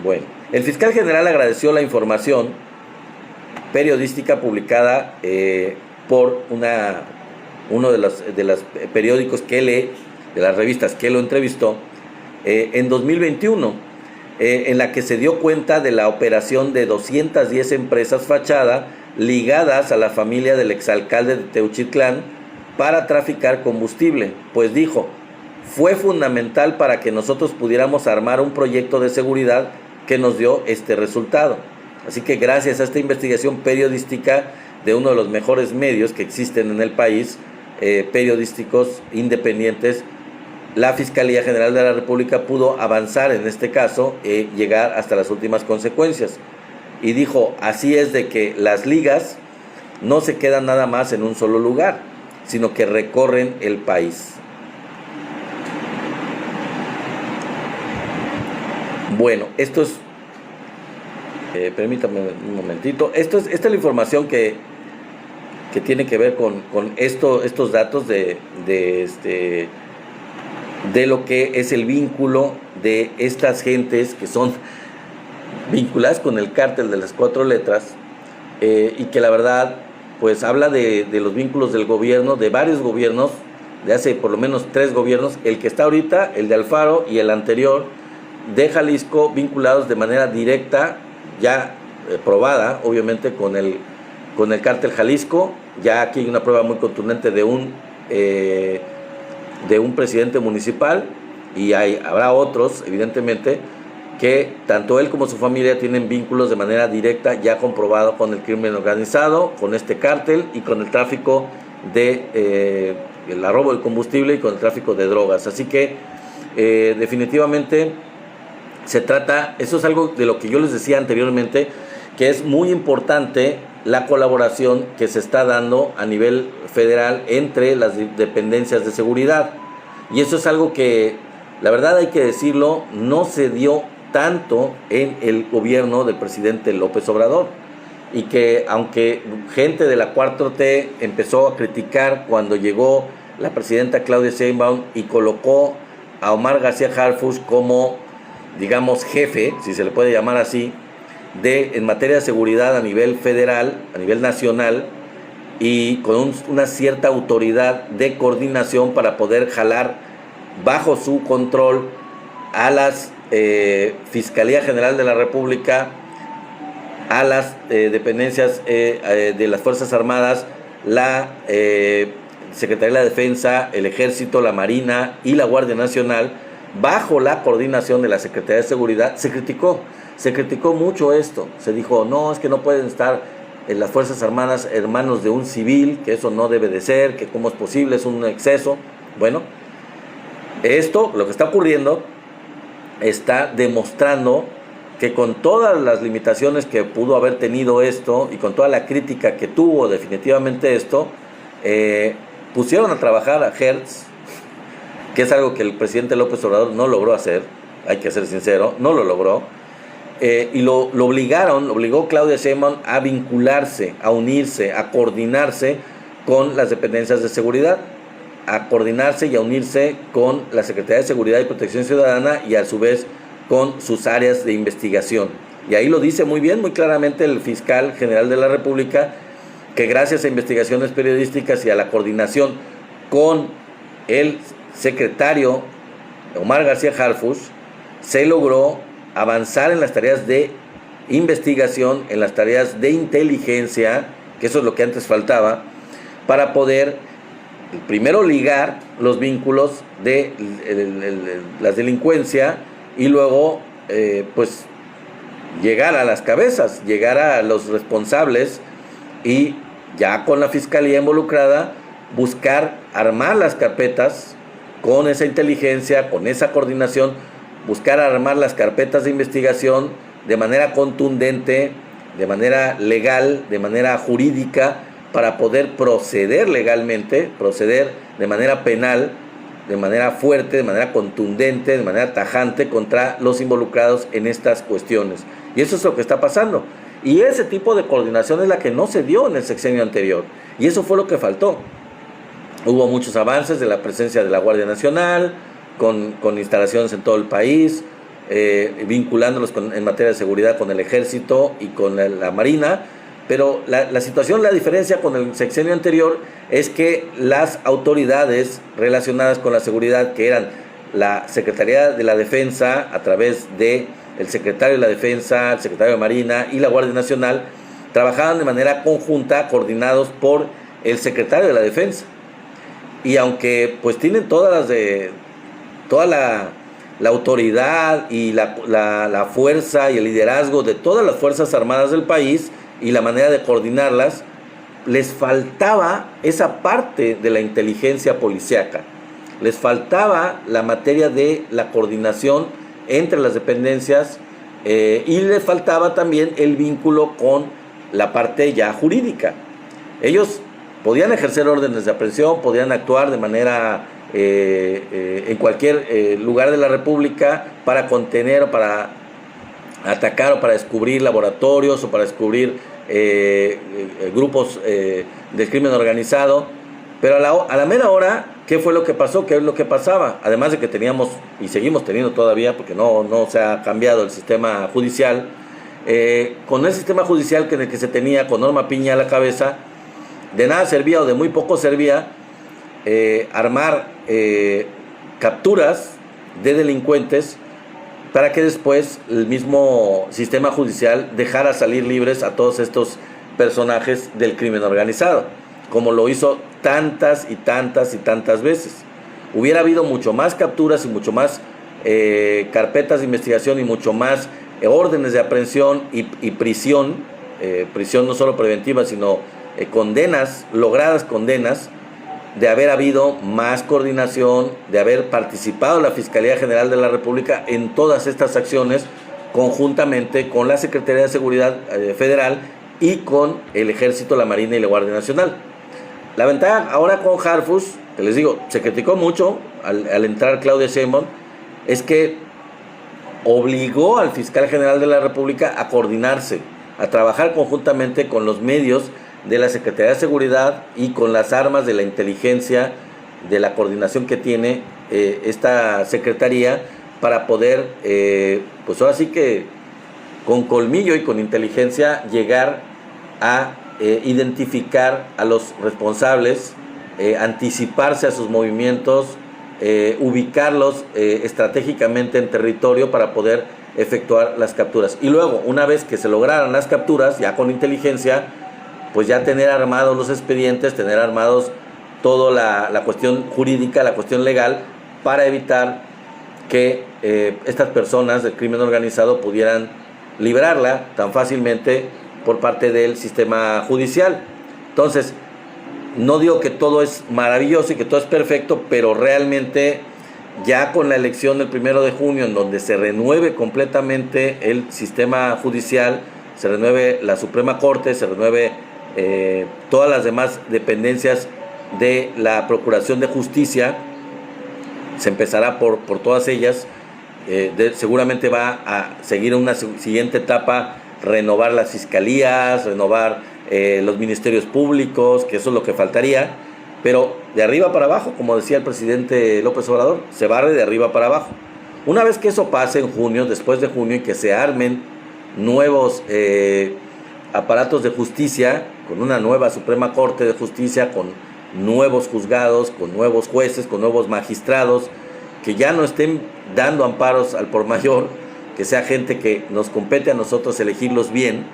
Bueno, el fiscal general agradeció la información periodística publicada por uno de los periódicos que lee, de las revistas que lo entrevistó, en 2021, en la que se dio cuenta de la operación de 210 empresas fachada ligadas a la familia del exalcalde de Teuchitlán para traficar combustible, pues dijo, fue fundamental para que nosotros pudiéramos armar un proyecto de seguridad que nos dio este resultado. Así que gracias a esta investigación periodística de uno de los mejores medios que existen en el país, periodísticos independientes, la Fiscalía General de la República pudo avanzar en este caso, llegar hasta las últimas consecuencias. Y dijo, así es de que las ligas no se quedan nada más en un solo lugar, sino que recorren el país. Bueno, esto es, permítame un momentito, esta es la información que tiene que ver con estos datos de lo que es el vínculo de estas gentes que son vinculadas con el cártel de las 4 letras, y que la verdad pues habla de los vínculos del gobierno, de varios gobiernos, de hace por lo menos 3 gobiernos, el que está ahorita, el de Alfaro y el anterior, de Jalisco, vinculados de manera directa, ya probada, obviamente, con el cártel Jalisco. Ya aquí hay una prueba muy contundente de un presidente municipal, y habrá otros, evidentemente, que tanto él como su familia tienen vínculos de manera directa, ya comprobado, con el crimen organizado, con este cártel y con el tráfico de el robo del combustible y con el tráfico de drogas. Así que definitivamente se trata, eso es algo de lo que yo les decía anteriormente, que es muy importante la colaboración que se está dando a nivel federal entre las dependencias de seguridad. Y eso es algo que, la verdad hay que decirlo, no se dio tanto en el gobierno del presidente López Obrador. Y que aunque gente de la 4T empezó a criticar cuando llegó la presidenta Claudia Sheinbaum y colocó a Omar García Harfuch como, digamos, jefe, si se le puede llamar así, en materia de seguridad a nivel federal, a nivel nacional, y con una cierta autoridad de coordinación para poder jalar bajo su control a las Fiscalía General de la República, a las dependencias de las Fuerzas Armadas, la Secretaría de la Defensa, el Ejército, la Marina y la Guardia Nacional, bajo la coordinación de la Secretaría de Seguridad. Se criticó mucho esto. Se dijo, no, es que no pueden estar en las Fuerzas Armadas en manos de un civil, que eso no debe de ser, que cómo es posible, es un exceso. Bueno, esto, lo que está ocurriendo, está demostrando que con todas las limitaciones que pudo haber tenido esto y con toda la crítica que tuvo definitivamente esto, pusieron a trabajar a Hertz, que es algo que el presidente López Obrador no logró hacer, hay que ser sincero, no lo logró, y lo obligó Claudia Sheinbaum a vincularse, a unirse, a coordinarse con las dependencias de seguridad, a coordinarse y a unirse con la Secretaría de Seguridad y Protección Ciudadana y a su vez con sus áreas de investigación. Y ahí lo dice muy bien, muy claramente el fiscal general de la República, que gracias a investigaciones periodísticas y a la coordinación con el secretario Omar García Harfuch, se logró avanzar en las tareas de investigación, en las tareas de inteligencia, que eso es lo que antes faltaba, para poder primero ligar los vínculos de la delincuencia y luego pues llegar a las cabezas, llegar a los responsables y ya con la fiscalía involucrada buscar armar las carpetas con esa inteligencia, con esa coordinación, buscar armar las carpetas de investigación de manera contundente, de manera legal, de manera jurídica, para poder proceder legalmente, proceder de manera penal, de manera fuerte, de manera contundente, de manera tajante contra los involucrados en estas cuestiones. Y eso es lo que está pasando. Y ese tipo de coordinación es la que no se dio en el sexenio anterior. Y eso fue lo que faltó. Hubo muchos avances de la presencia de la Guardia Nacional, con instalaciones en todo el país, vinculándolos en materia de seguridad con el Ejército y con la Marina. Pero la situación, la diferencia con el sexenio anterior es que las autoridades relacionadas con la seguridad, que eran la Secretaría de la Defensa a través de el secretario de la Defensa, el secretario de Marina y la Guardia Nacional, trabajaban de manera conjunta, coordinados por el secretario de la Defensa. Y aunque pues tienen toda la autoridad y la fuerza y el liderazgo de todas las Fuerzas Armadas del país y la manera de coordinarlas, les faltaba esa parte de la inteligencia policíaca. Les faltaba la materia de la coordinación entre las dependencias y les faltaba también el vínculo con la parte ya jurídica. Ellos podían ejercer órdenes de aprehensión, podían actuar de manera en cualquier lugar de la República para contener o para atacar o para descubrir laboratorios o para descubrir grupos del crimen organizado, pero a la mera hora, ¿qué fue lo que pasó? ¿Qué es lo que pasaba? Además de que teníamos y seguimos teniendo todavía, porque no se ha cambiado el sistema judicial, con el sistema judicial en el que se tenía con Norma Piña a la cabeza, de nada servía o de muy poco servía armar capturas de delincuentes para que después el mismo sistema judicial dejara salir libres a todos estos personajes del crimen organizado, como lo hizo tantas y tantas veces. Hubiera habido mucho más capturas y mucho más carpetas de investigación y mucho más órdenes de aprehensión y prisión no solo preventiva, sino logradas condenas, de haber habido más coordinación, de haber participado la Fiscalía General de la República en todas estas acciones, conjuntamente con la Secretaría de Seguridad Federal y con el Ejército, la Marina y la Guardia Nacional. La ventaja ahora con Harfush, que les digo, se criticó mucho al entrar Claudia Sheinbaum, es que obligó al Fiscal General de la República a coordinarse, a trabajar conjuntamente con los medios de la Secretaría de Seguridad y con las armas de la inteligencia, de la coordinación que tiene esta Secretaría para poder, pues ahora sí que con colmillo y con inteligencia llegar a identificar a los responsables, anticiparse a sus movimientos, ubicarlos estratégicamente en territorio para poder efectuar las capturas. Y luego, una vez que se lograran las capturas, ya con inteligencia, pues ya tener armados los expedientes, tener armados toda la cuestión jurídica, la cuestión legal, para evitar que estas personas del crimen organizado pudieran librarla tan fácilmente por parte del sistema judicial. Entonces, no digo que todo es maravilloso y que todo es perfecto, pero realmente ya con la elección del 1 de junio, en donde se renueve completamente el sistema judicial, se renueve la Suprema Corte, se renueve todas las demás dependencias de la Procuración de Justicia, se empezará por todas ellas, seguramente va a seguir una siguiente etapa, renovar las fiscalías, renovar los ministerios públicos, que eso es lo que faltaría, pero de arriba para abajo, como decía el presidente López Obrador, se barre de arriba para abajo. Una vez que eso pase en junio, después de junio, y que se armen nuevos aparatos de justicia, con una nueva Suprema Corte de Justicia, con nuevos juzgados, con nuevos jueces, con nuevos magistrados, que ya no estén dando amparos al por mayor, que sea gente que nos compete a nosotros elegirlos bien,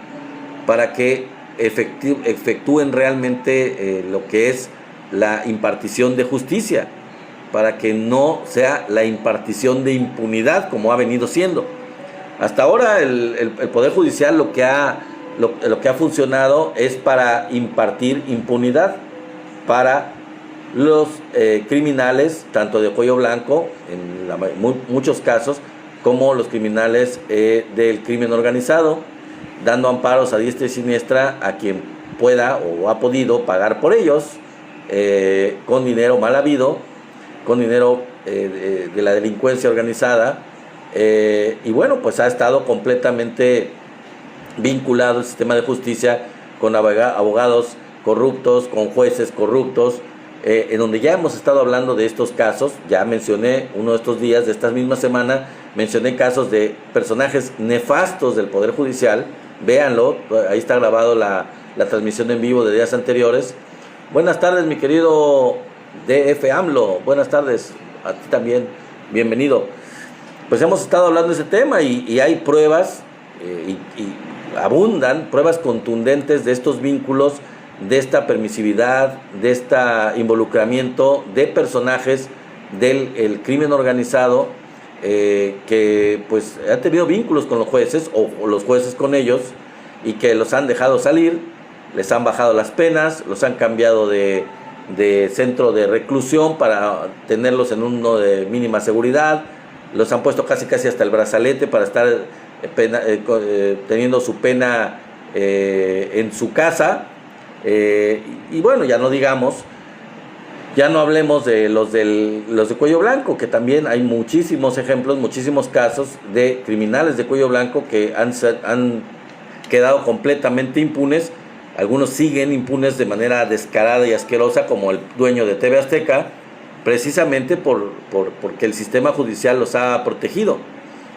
para que efectúen realmente lo que es la impartición de justicia, para que no sea la impartición de impunidad como ha venido siendo. Hasta ahora el Poder Judicial lo que ha funcionado es para impartir impunidad para los criminales, tanto de cuello blanco, en muchos casos, como los criminales del crimen organizado, dando amparos a diestra y siniestra a quien pueda o ha podido pagar por ellos, con dinero mal habido, con dinero de la delincuencia organizada, y bueno, pues ha estado completamente vinculado el sistema de justicia con abogados corruptos, con jueces corruptos, en donde ya hemos estado hablando de estos casos. Ya mencioné uno de estos días, de esta misma semana, mencioné casos de personajes nefastos del Poder Judicial. Véanlo, ahí está grabado la transmisión en vivo de días anteriores. Buenas tardes, mi querido DF AMLO, buenas tardes, a ti también, bienvenido. Pues hemos estado hablando de ese tema y hay pruebas, y abundan pruebas contundentes de estos vínculos, de esta permisividad, de este involucramiento de personajes del crimen organizado, que pues han tenido vínculos con los jueces o los jueces con ellos, y que los han dejado salir, les han bajado las penas, los han cambiado de centro de reclusión para tenerlos en uno de mínima seguridad, los han puesto casi hasta el brazalete para estar teniendo su pena en su casa. Y bueno, ya no digamos, ya no hablemos de los de cuello blanco, que también hay muchísimos ejemplos, muchísimos casos de criminales de cuello blanco que han quedado completamente impunes. Algunos siguen impunes de manera descarada y asquerosa, como el dueño de TV Azteca, precisamente porque el sistema judicial los ha protegido.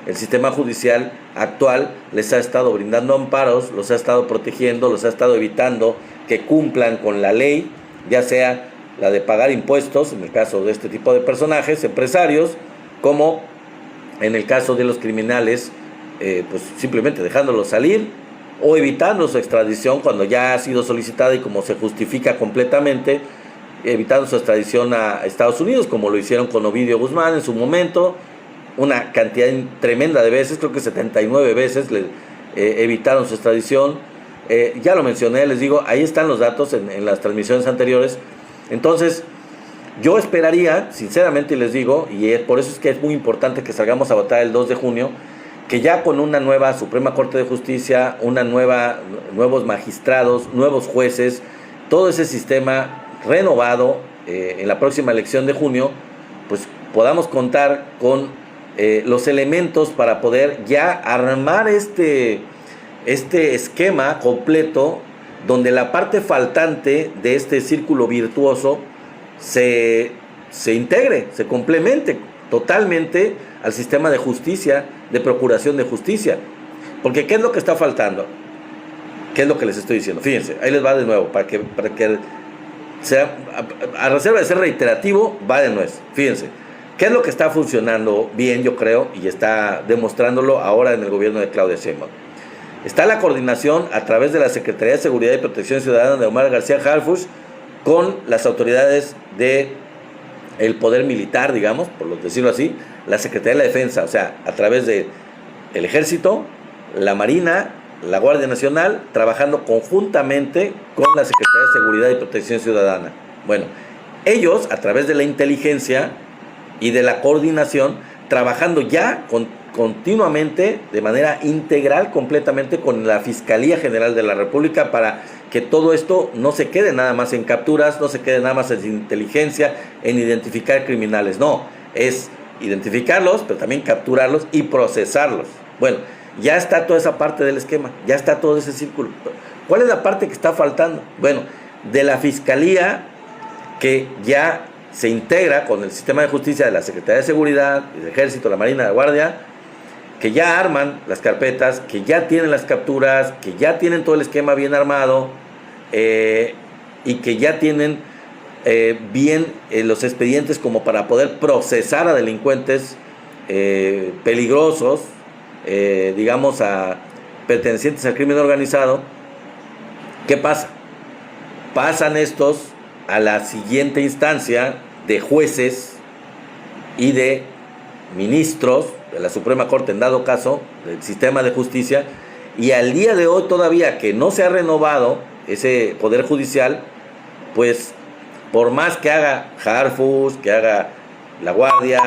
El sistema judicial actual les ha estado brindando amparos, los ha estado protegiendo, los ha estado evitando que cumplan con la ley, ya sea la de pagar impuestos, en el caso de este tipo de personajes, empresarios, como en el caso de los criminales, pues simplemente dejándolos salir o evitando su extradición cuando ya ha sido solicitada y como se justifica completamente, evitando su extradición a Estados Unidos, como lo hicieron con Ovidio Guzmán en su momento, una cantidad tremenda de veces, creo que 79 veces evitaron su extradición. Ya lo mencioné, les digo, ahí están los datos en las transmisiones anteriores. Entonces, yo esperaría, sinceramente les digo, y por eso es que es muy importante que salgamos a votar el 2 de junio, que ya con una nueva Suprema Corte de Justicia, nuevos magistrados, nuevos jueces, todo ese sistema renovado en la próxima elección de junio, pues podamos contar con los elementos para poder ya armar este esquema completo, donde la parte faltante de este círculo virtuoso se integre, se complemente totalmente al sistema de justicia, de procuración de justicia. Porque ¿qué es lo que está faltando? ¿Qué es lo que les estoy diciendo? Fíjense, ahí les va de nuevo, para que sea, a reserva de ser reiterativo, va de nuez. Fíjense, ¿qué es lo que está funcionando bien, yo creo, y está demostrándolo ahora en el gobierno de Claudia Sheinbaum? Está la coordinación a través de la Secretaría de Seguridad y Protección Ciudadana de Omar García Harfuch con las autoridades del poder militar, digamos, por decirlo así, la Secretaría de la Defensa, o sea, a través del Ejército, la Marina, la Guardia Nacional, trabajando conjuntamente con la Secretaría de Seguridad y Protección Ciudadana. Bueno, ellos, a través de la inteligencia y de la coordinación, trabajando ya continuamente, de manera integral, completamente con la Fiscalía General de la República, para que todo esto no se quede nada más en capturas, no se quede nada más en inteligencia, en identificar criminales. No, es identificarlos, pero también capturarlos y procesarlos. Bueno, ya está toda esa parte del esquema, ya está todo ese círculo. ¿Cuál es la parte que está faltando? Bueno, de la Fiscalía, que ya se integra con el sistema de justicia de la Secretaría de Seguridad, el Ejército, la Marina, la Guardia, que ya arman las carpetas, que ya tienen las capturas, que ya tienen todo el esquema bien armado, y que ya tienen bien los expedientes como para poder procesar a delincuentes peligrosos, digamos, a pertenecientes al crimen organizado. ¿Qué pasa? Pasan estos a la siguiente instancia de jueces y de ministros de la Suprema Corte, en dado caso, del sistema de justicia, y al día de hoy todavía que no se ha renovado ese Poder Judicial, pues por más que haga Harfuch, que haga la Guardia,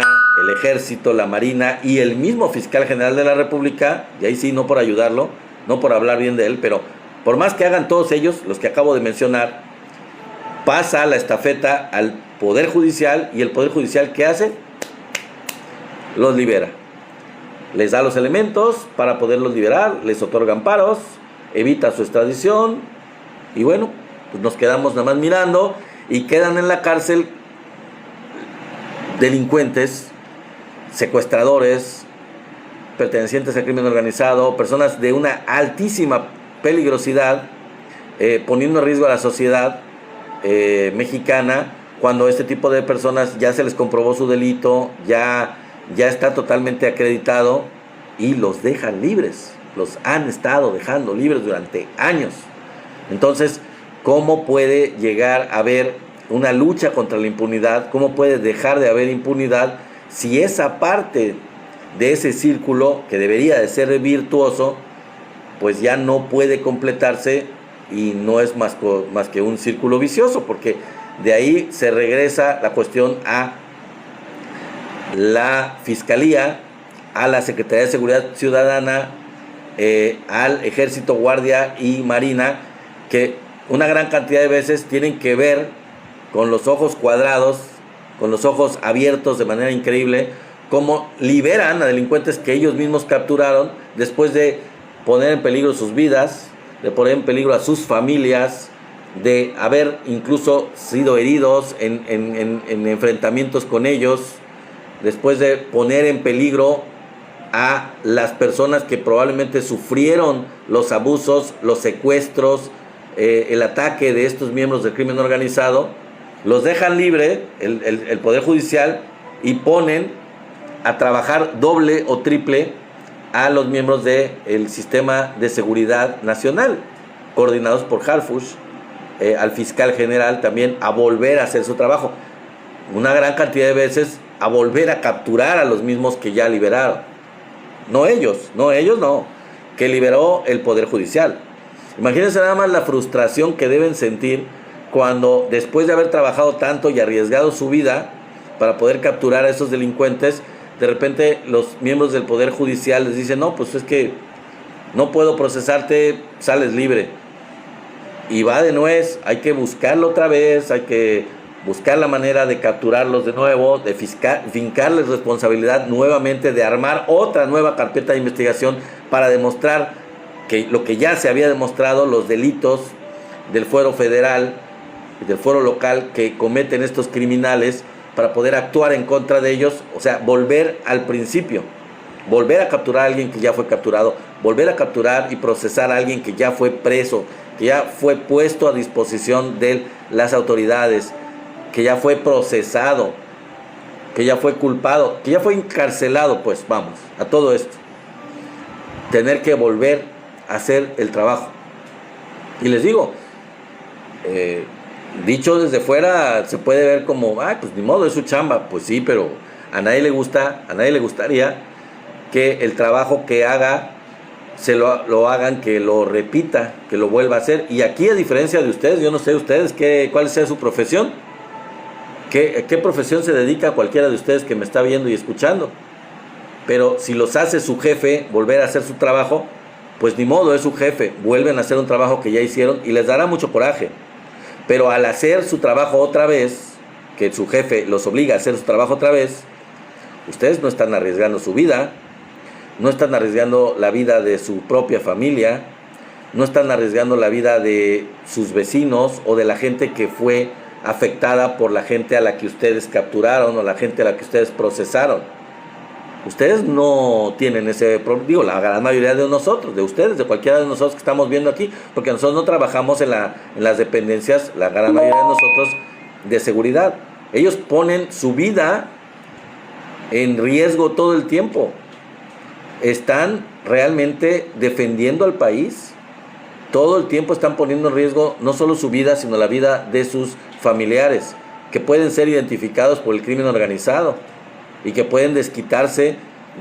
el Ejército, la Marina y el mismo Fiscal General de la República, y ahí sí, no por ayudarlo, no por hablar bien de él, pero por más que hagan todos ellos, los que acabo de mencionar, pasa la estafeta al Poder Judicial, y el Poder Judicial, ¿qué hace? Los libera. les da los elementos para poderlos liberar, les otorga amparos, evita su extradición y bueno, pues nos quedamos nada más mirando y quedan en la cárcel delincuentes, secuestradores, pertenecientes al crimen organizado, personas de una altísima peligrosidad, poniendo en riesgo a la sociedad mexicana, cuando este tipo de personas ya se les comprobó su delito, ya está totalmente acreditado y los dejan libres, los han estado dejando libres durante años. Entonces, ¿cómo puede llegar a haber una lucha contra la impunidad? ¿Cómo puede dejar de haber impunidad si esa parte de ese círculo que debería de ser virtuoso, pues ya no puede completarse y no es más que un círculo vicioso? Porque de ahí se regresa la cuestión a la Fiscalía, a la Secretaría de Seguridad Ciudadana, al Ejército, Guardia y Marina, que una gran cantidad de veces tienen que ver con los ojos cuadrados, con los ojos abiertos de manera increíble, cómo liberan a delincuentes que ellos mismos capturaron después de poner en peligro sus vidas, de poner en peligro a sus familias, de haber incluso sido heridos en enfrentamientos con ellos, después de poner en peligro a las personas que probablemente sufrieron los abusos, los secuestros, el ataque de estos miembros del crimen organizado. Los dejan libre el Poder Judicial y ponen a trabajar doble o triple a los miembros del Sistema de Seguridad Nacional, coordinados por Harfuch, al fiscal general también a volver a hacer su trabajo. Una gran cantidad de veces a volver a capturar a los mismos que ya liberaron. No ellos, que liberó el Poder Judicial. Imagínense nada más la frustración que deben sentir cuando, después de haber trabajado tanto y arriesgado su vida para poder capturar a esos delincuentes, de repente los miembros del Poder Judicial les dicen: no, pues es que no puedo procesarte, sales libre. Y va de nuez, hay que buscarlo otra vez, hay que buscar la manera de capturarlos de nuevo, de fincarles responsabilidad nuevamente, de armar otra nueva carpeta de investigación para demostrar que lo que ya se había demostrado, los delitos del fuero federal y del fuero local que cometen estos criminales, para poder actuar en contra de ellos. O sea, volver al principio, volver a capturar a alguien que ya fue capturado, volver a capturar y procesar a alguien que ya fue preso, que ya fue puesto a disposición de las autoridades, que ya fue procesado, que ya fue culpado, que ya fue encarcelado. Pues vamos, a todo esto, tener que volver a hacer el trabajo. Y les digo, dicho desde fuera se puede ver como: ay, pues ni modo, es su chamba. Pues sí, pero a nadie le gustaría que el trabajo que haga lo hagan, que lo repita, que lo vuelva a hacer. Y aquí, a diferencia de ustedes, yo no sé ustedes cuál sea su profesión, qué profesión se dedica a cualquiera de ustedes que me está viendo y escuchando, pero si los hace su jefe volver a hacer su trabajo, pues ni modo, es su jefe, vuelven a hacer un trabajo que ya hicieron y les dará mucho coraje. Pero al hacer su trabajo otra vez, que su jefe los obliga a hacer su trabajo otra vez, ustedes no están arriesgando su vida, no están arriesgando la vida de su propia familia, no están arriesgando la vida de sus vecinos o de la gente que fue afectada por la gente a la que ustedes capturaron o la gente a la que ustedes procesaron. Ustedes no tienen ese problema, digo, la gran mayoría de nosotros, de ustedes, de cualquiera de nosotros que estamos viendo aquí, porque nosotros no trabajamos en las dependencias, la gran mayoría de nosotros, de seguridad. Ellos ponen su vida en riesgo todo el tiempo. Están realmente defendiendo al país. Todo el tiempo están poniendo en riesgo no solo su vida, sino la vida de sus familiares, que pueden ser identificados por el crimen organizado y que pueden desquitarse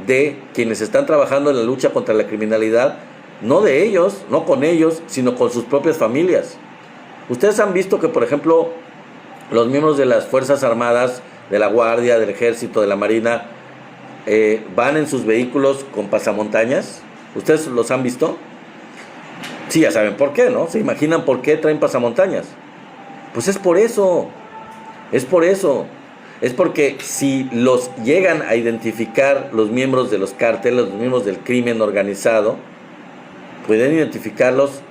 de quienes están trabajando en la lucha contra la criminalidad, no de ellos, no con ellos, sino con sus propias familias. Ustedes han visto que, por ejemplo, los miembros de las Fuerzas Armadas, de la Guardia, del Ejército, de la Marina, van en sus vehículos con pasamontañas. ¿Ustedes los han visto? Sí, ya saben por qué, ¿no? ¿Se imaginan por qué traen pasamontañas? Pues es por eso. es porque si los llegan a identificar los miembros de los cárteles, los miembros del crimen organizado, pueden identificarlos.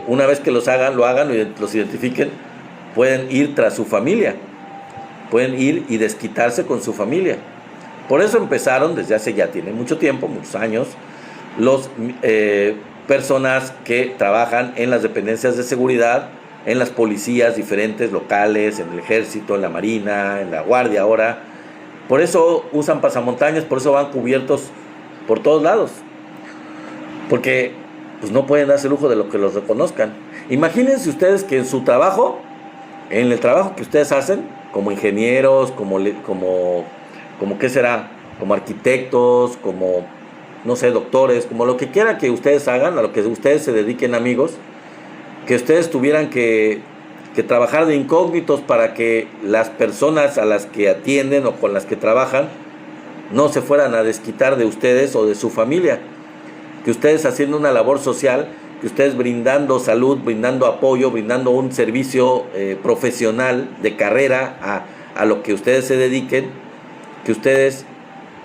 Una vez que lo hagan, los identifiquen, pueden ir tras su familia, pueden ir y desquitarse con su familia. Por eso empezaron, desde hace ya tiene mucho tiempo, muchos años, los personas que trabajan en las dependencias de seguridad, en las policías diferentes locales, en el ejército, en la marina, en la guardia ahora. Por eso usan pasamontañas, por eso van cubiertos por todos lados, porque pues no pueden darse el lujo de lo que los reconozcan. Imagínense ustedes que en su trabajo, en el trabajo que ustedes hacen, como ingenieros, como ¿qué será? Como arquitectos, como, no sé, doctores, como lo que quiera que ustedes hagan, a lo que ustedes se dediquen, amigos, que ustedes tuvieran que trabajar de incógnitos para que las personas a las que atienden o con las que trabajan no se fueran a desquitar de ustedes o de su familia. Que ustedes haciendo una labor social, que ustedes brindando salud, brindando apoyo, brindando un servicio profesional de carrera a lo que ustedes se dediquen, que ustedes,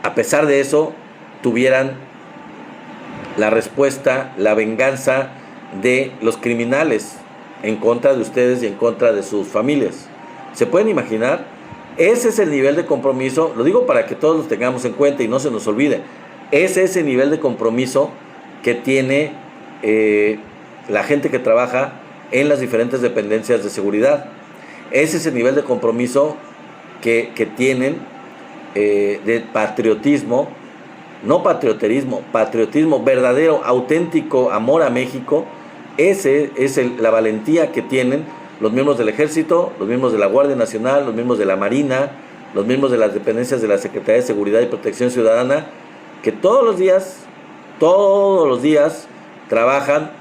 a pesar de eso, tuvieran la respuesta, la venganza de los criminales en contra de ustedes y en contra de sus familias. ¿Se pueden imaginar? Ese es el nivel de compromiso, lo digo para que todos los tengamos en cuenta y no se nos olvide. Ese es el nivel de compromiso que tiene la gente que trabaja en las diferentes dependencias de seguridad. Ese es el nivel de compromiso que tienen de patriotismo, no patrioterismo, patriotismo verdadero, auténtico amor a México. Ese es la valentía que tienen los miembros del Ejército, los miembros de la Guardia Nacional, los miembros de la Marina, los miembros de las dependencias de la Secretaría de Seguridad y Protección Ciudadana, que todos los días trabajan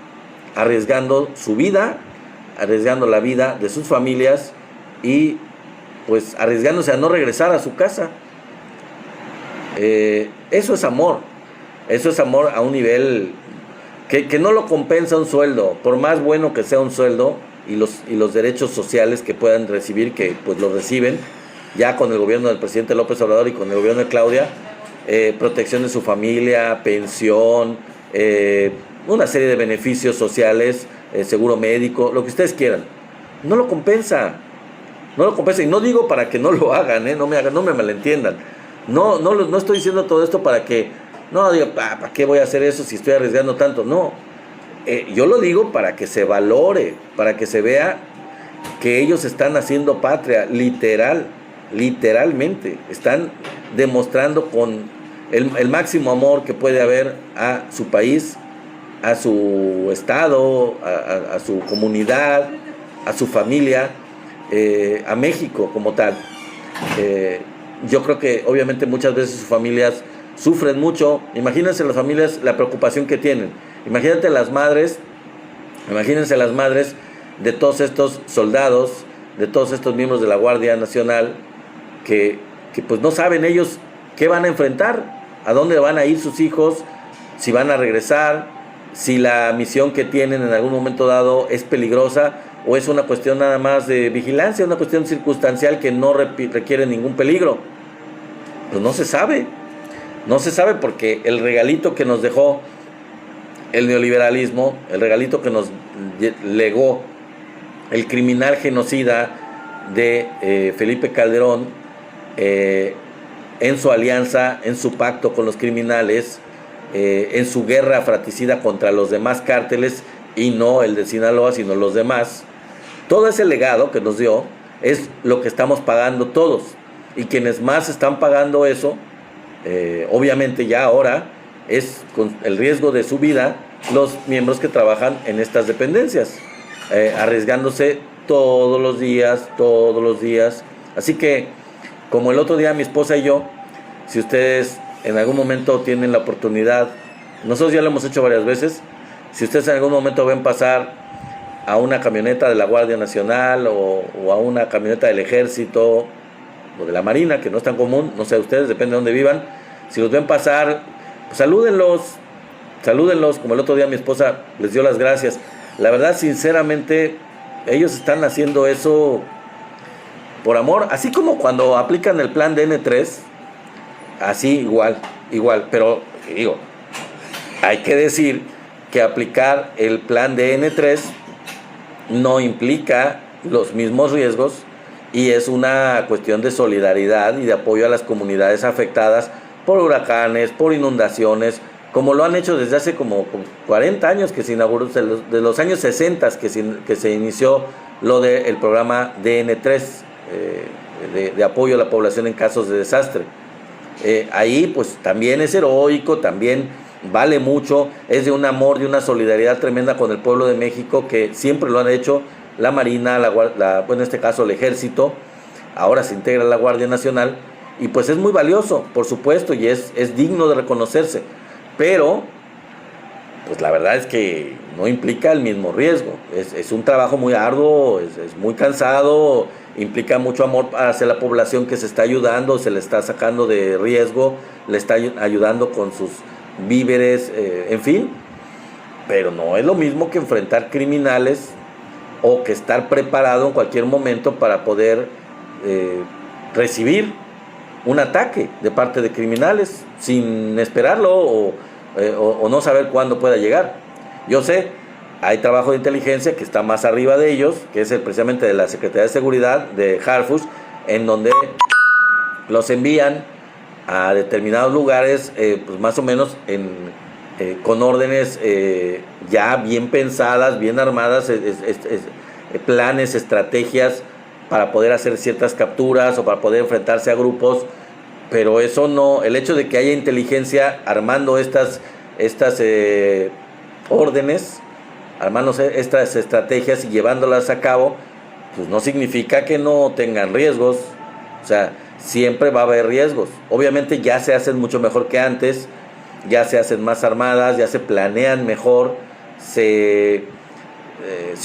arriesgando su vida, arriesgando la vida de sus familias y pues arriesgándose a no regresar a su casa. Eso es amor a un nivel que no lo compensa un sueldo, por más bueno que sea un sueldo y los derechos sociales que puedan recibir, que pues los reciben ya con el gobierno del presidente López Obrador y con el gobierno de Claudia, protección de su familia, pensión, una serie de beneficios sociales, seguro médico, lo que ustedes quieran, no lo compensa, y no digo para que no lo hagan, no me malentiendan, no estoy diciendo todo esto para que, no digo, ¿para qué voy a hacer eso si estoy arriesgando tanto? No, yo lo digo para que se valore, para que se vea que ellos están haciendo patria, literalmente, están demostrando con el máximo amor que puede haber a su país, a su estado, a su comunidad, a su familia, a México como tal. Yo creo que obviamente muchas veces sus familias sufren mucho. Imagínense las familias, la preocupación que tienen. Imagínense las madres de todos estos soldados, de todos estos miembros de la Guardia Nacional, que pues no saben ellos qué van a enfrentar, a dónde van a ir sus hijos, si van a regresar, si la misión que tienen en algún momento dado es peligrosa o es una cuestión nada más de vigilancia, una cuestión circunstancial que no requiere ningún peligro. Pues no se sabe porque el regalito que nos dejó el neoliberalismo, el regalito que nos legó el criminal genocida de Felipe Calderón, en su alianza, en su pacto con los criminales, en su guerra fratricida contra los demás cárteles, y no el de Sinaloa, sino los demás. Todo ese legado que nos dio es lo que estamos pagando todos, y quienes más están pagando eso, obviamente ya ahora, es con el riesgo de su vida los miembros que trabajan en estas dependencias, arriesgándose todos los días. Así que, como el otro día mi esposa y yo, si ustedes en algún momento tienen la oportunidad, nosotros ya lo hemos hecho varias veces, si ustedes en algún momento ven pasar a una camioneta de la Guardia Nacional o a una camioneta del Ejército o de la Marina, que no es tan común, no sé, ustedes, depende de dónde vivan, si los ven pasar, pues salúdenlos, como el otro día mi esposa les dio las gracias. La verdad, sinceramente, ellos están haciendo eso por amor, así como cuando aplican el plan de N3, así igual, pero digo, hay que decir que aplicar el plan de N3 no implica los mismos riesgos y es una cuestión de solidaridad y de apoyo a las comunidades afectadas por huracanes, por inundaciones, como lo han hecho desde hace como 40 años que se inauguró, de los años 60 que se inició lo del programa DN3, de apoyo a la población en casos de desastre. Ahí pues también es heroico, también vale mucho, es de un amor, de una solidaridad tremenda con el pueblo de México, que siempre lo han hecho la Marina, en este caso el Ejército, ahora se integra la Guardia Nacional, y pues es muy valioso, por supuesto, y es digno de reconocerse, pero pues la verdad es que no implica el mismo riesgo, es un trabajo muy arduo, es muy cansado, implica mucho amor hacia la población que se está ayudando, se le está sacando de riesgo, le está ayudando con sus víveres, en fin, pero no es lo mismo que enfrentar criminales o que estar preparado en cualquier momento para poder recibir un ataque de parte de criminales sin esperarlo o no saber cuándo pueda llegar. Yo sé, hay trabajo de inteligencia que está más arriba de ellos, que es precisamente de la Secretaría de Seguridad de Harfush, en donde los envían a determinados lugares, pues más o menos con órdenes ya bien pensadas, bien armadas, planes, estrategias para poder hacer ciertas capturas o para poder enfrentarse a grupos, pero eso no, el hecho de que haya inteligencia armando estas órdenes, armando estas estrategias y llevándolas a cabo, pues no significa que no tengan riesgos. O sea, siempre va a haber riesgos. Obviamente ya se hacen mucho mejor que antes, ya se hacen más armadas, ya se planean mejor, se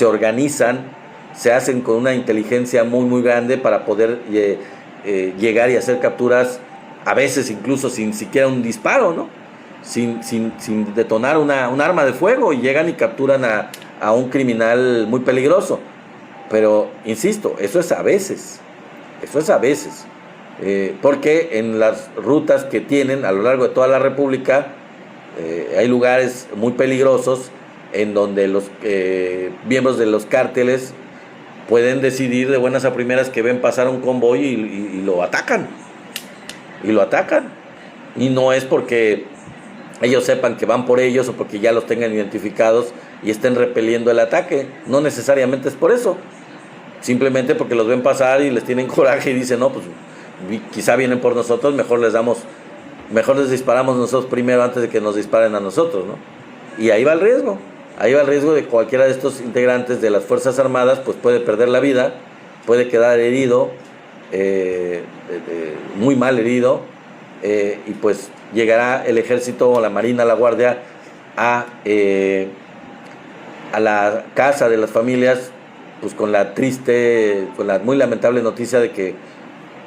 organizan, se hacen con una inteligencia muy grande para poder llegar y hacer capturas, a veces incluso sin siquiera un disparo, ¿no? Sin detonar un arma de fuego, y llegan y capturan a un criminal muy peligroso. Pero, insisto, eso es a veces, porque en las rutas que tienen a lo largo de toda la República hay lugares muy peligrosos en donde los miembros de los cárteles pueden decidir de buenas a primeras que ven pasar un convoy y lo atacan. Y no es porque ellos sepan que van por ellos o porque ya los tengan identificados y estén repeliendo el ataque. No necesariamente es por eso. Simplemente porque los ven pasar y les tienen coraje y dicen, no, pues quizá vienen por nosotros, mejor les disparamos nosotros primero antes de que nos disparen a nosotros, ¿no? Y ahí va el riesgo. De cualquiera de estos integrantes de las Fuerzas Armadas, pues puede perder la vida, puede quedar herido, muy mal herido, y pues llegará el Ejército o la Marina, la Guardia, a la casa de las familias, pues con la muy lamentable noticia de que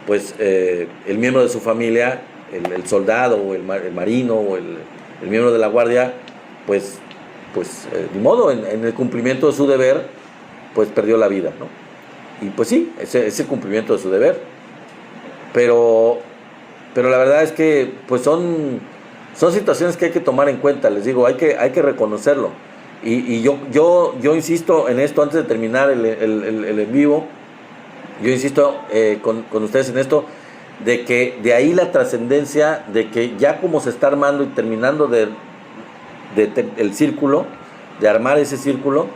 pues el miembro de su familia, el soldado o el marino o el miembro de la Guardia, pues de modo, en el cumplimiento de su deber, pues perdió la vida, ¿no? Y pues sí, ese es el cumplimiento de su deber. Pero la verdad es que pues son situaciones que hay que tomar en cuenta, les digo, hay que reconocerlo. Y yo insisto en esto antes de terminar el en vivo. Yo insisto con ustedes en esto, de que de ahí la trascendencia de que ya como se está armando y terminando el círculo, de armar ese círculo,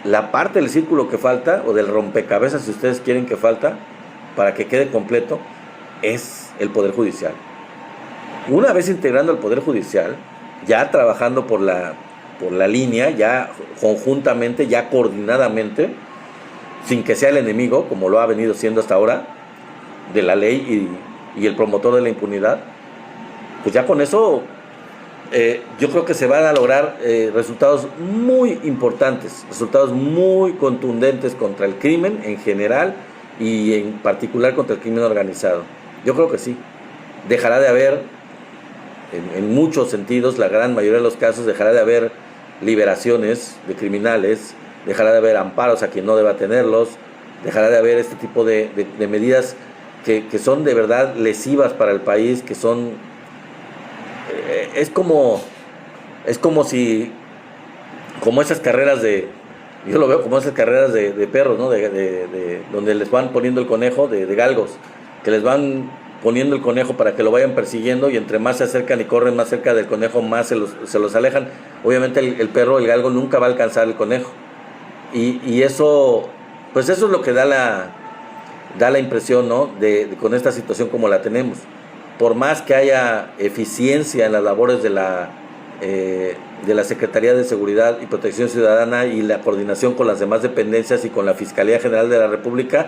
la parte del círculo que falta, o del rompecabezas si ustedes quieren que falta, para que quede completo, es el Poder Judicial. Una vez integrando el Poder Judicial, ya trabajando por la línea, ya conjuntamente, ya coordinadamente, sin que sea el enemigo, como lo ha venido siendo hasta ahora, de la ley y el promotor de la impunidad, pues ya con eso yo creo que se van a lograr resultados muy importantes, resultados muy contundentes contra el crimen en general y en particular contra el crimen organizado. Yo creo que sí. Dejará de haber, en muchos sentidos, la gran mayoría de los casos, dejará de haber liberaciones de criminales, dejará de haber amparos a quien no deba tenerlos, dejará de haber este tipo de medidas que son de verdad lesivas para el país, que son... es como si, como esas carreras yo lo veo como esas carreras de perros, ¿no? Donde les van poniendo el conejo, de galgos, que les van poniendo el conejo para que lo vayan persiguiendo, y entre más se acercan y corren más cerca del conejo, más se los alejan. Obviamente el perro, el galgo, nunca va a alcanzar el conejo. Y eso, pues eso es lo que da la impresión, ¿no? Con esta situación como la tenemos. Por más que haya eficiencia en las labores de la Secretaría de Seguridad y Protección Ciudadana y la coordinación con las demás dependencias y con la Fiscalía General de la República,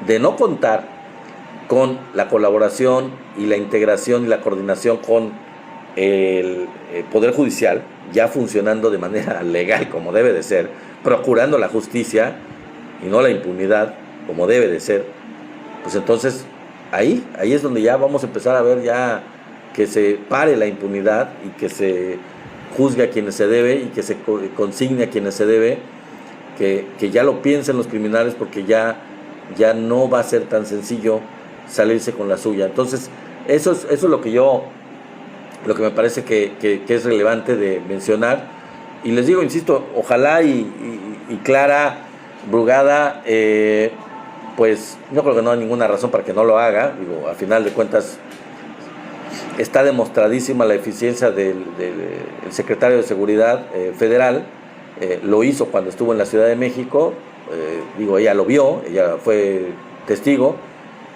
de no contar con la colaboración y la integración y la coordinación con el Poder Judicial, ya funcionando de manera legal como debe de ser, procurando la justicia y no la impunidad como debe de ser, pues entonces ahí es donde ya vamos a empezar a ver ya que se pare la impunidad y que se juzgue a quienes se debe y que se consigne a quienes se debe, que ya lo piensen los criminales, porque ya no va a ser tan sencillo salirse con la suya. Entonces eso es lo que me parece que es relevante de mencionar. Y les digo, insisto, ojalá y Clara Brugada, pues no creo que no hay ninguna razón para que no lo haga. Digo, a final de cuentas está demostradísima la eficiencia del secretario de Seguridad Federal. Lo hizo cuando estuvo en la Ciudad de México. Digo, ella lo vio, ella fue testigo.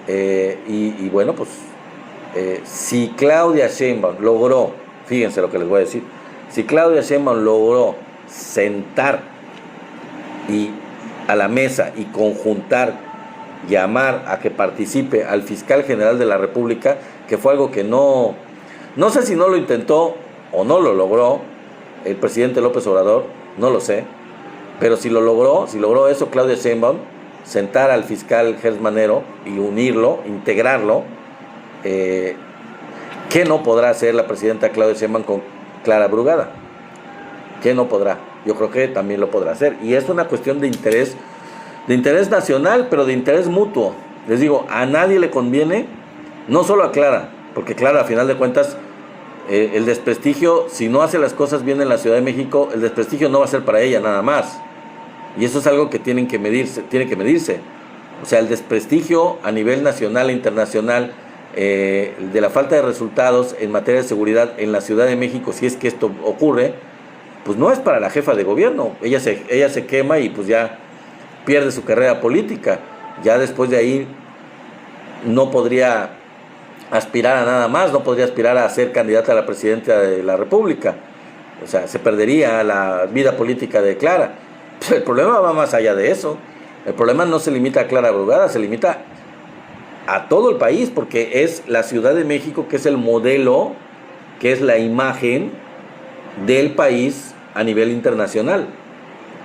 Y bueno, pues si Claudia Sheinbaum logró, fíjense lo que les voy a decir, si Claudia Sheinbaum logró sentar a la mesa y conjuntar, llamar a que participe al fiscal general de la República, que fue algo que no sé si no lo intentó o no lo logró el presidente López Obrador, no lo sé, pero si logró eso Claudia Sheinbaum, sentar al fiscal Gers Manero y unirlo, integrarlo, ¿qué no podrá hacer la presidenta Claudia Sheinbaum con Clara Brugada? ¿Qué no podrá? Yo creo que también lo podrá hacer, y es una cuestión de interés nacional, pero de interés mutuo. Les digo, a nadie le conviene, no solo a Clara, porque Clara, a final de cuentas, el desprestigio, si no hace las cosas bien en la Ciudad de México, el desprestigio no va a ser para ella nada más. Y eso es algo que tiene que medirse. O sea, el desprestigio a nivel nacional e internacional de la falta de resultados en materia de seguridad en la Ciudad de México, si es que esto ocurre, pues no es para la jefa de gobierno. Ella se quema y pues ya pierde su carrera política. Ya después de ahí no podría aspirar a nada más, no podría aspirar a ser candidata a la presidencia de la República. O sea, se perdería la vida política de Clara. El problema va más allá de eso. El problema no se limita a Clara Brugada, se limita a todo el país, porque es la Ciudad de México que es el modelo, que es la imagen del país a nivel internacional.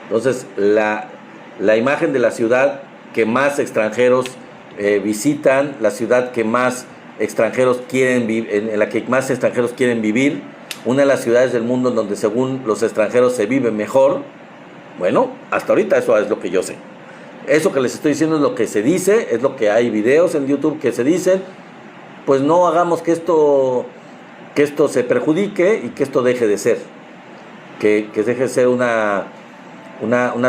Entonces, la imagen de la ciudad que más extranjeros visitan, la ciudad que más extranjeros en la que más extranjeros quieren vivir, una de las ciudades del mundo en donde según los extranjeros se vive mejor. Bueno, hasta ahorita eso es lo que yo sé. Eso que les estoy diciendo es lo que se dice, es lo que hay videos en YouTube que se dicen. Pues no hagamos que esto se perjudique y que esto deje de ser. Que deje de ser una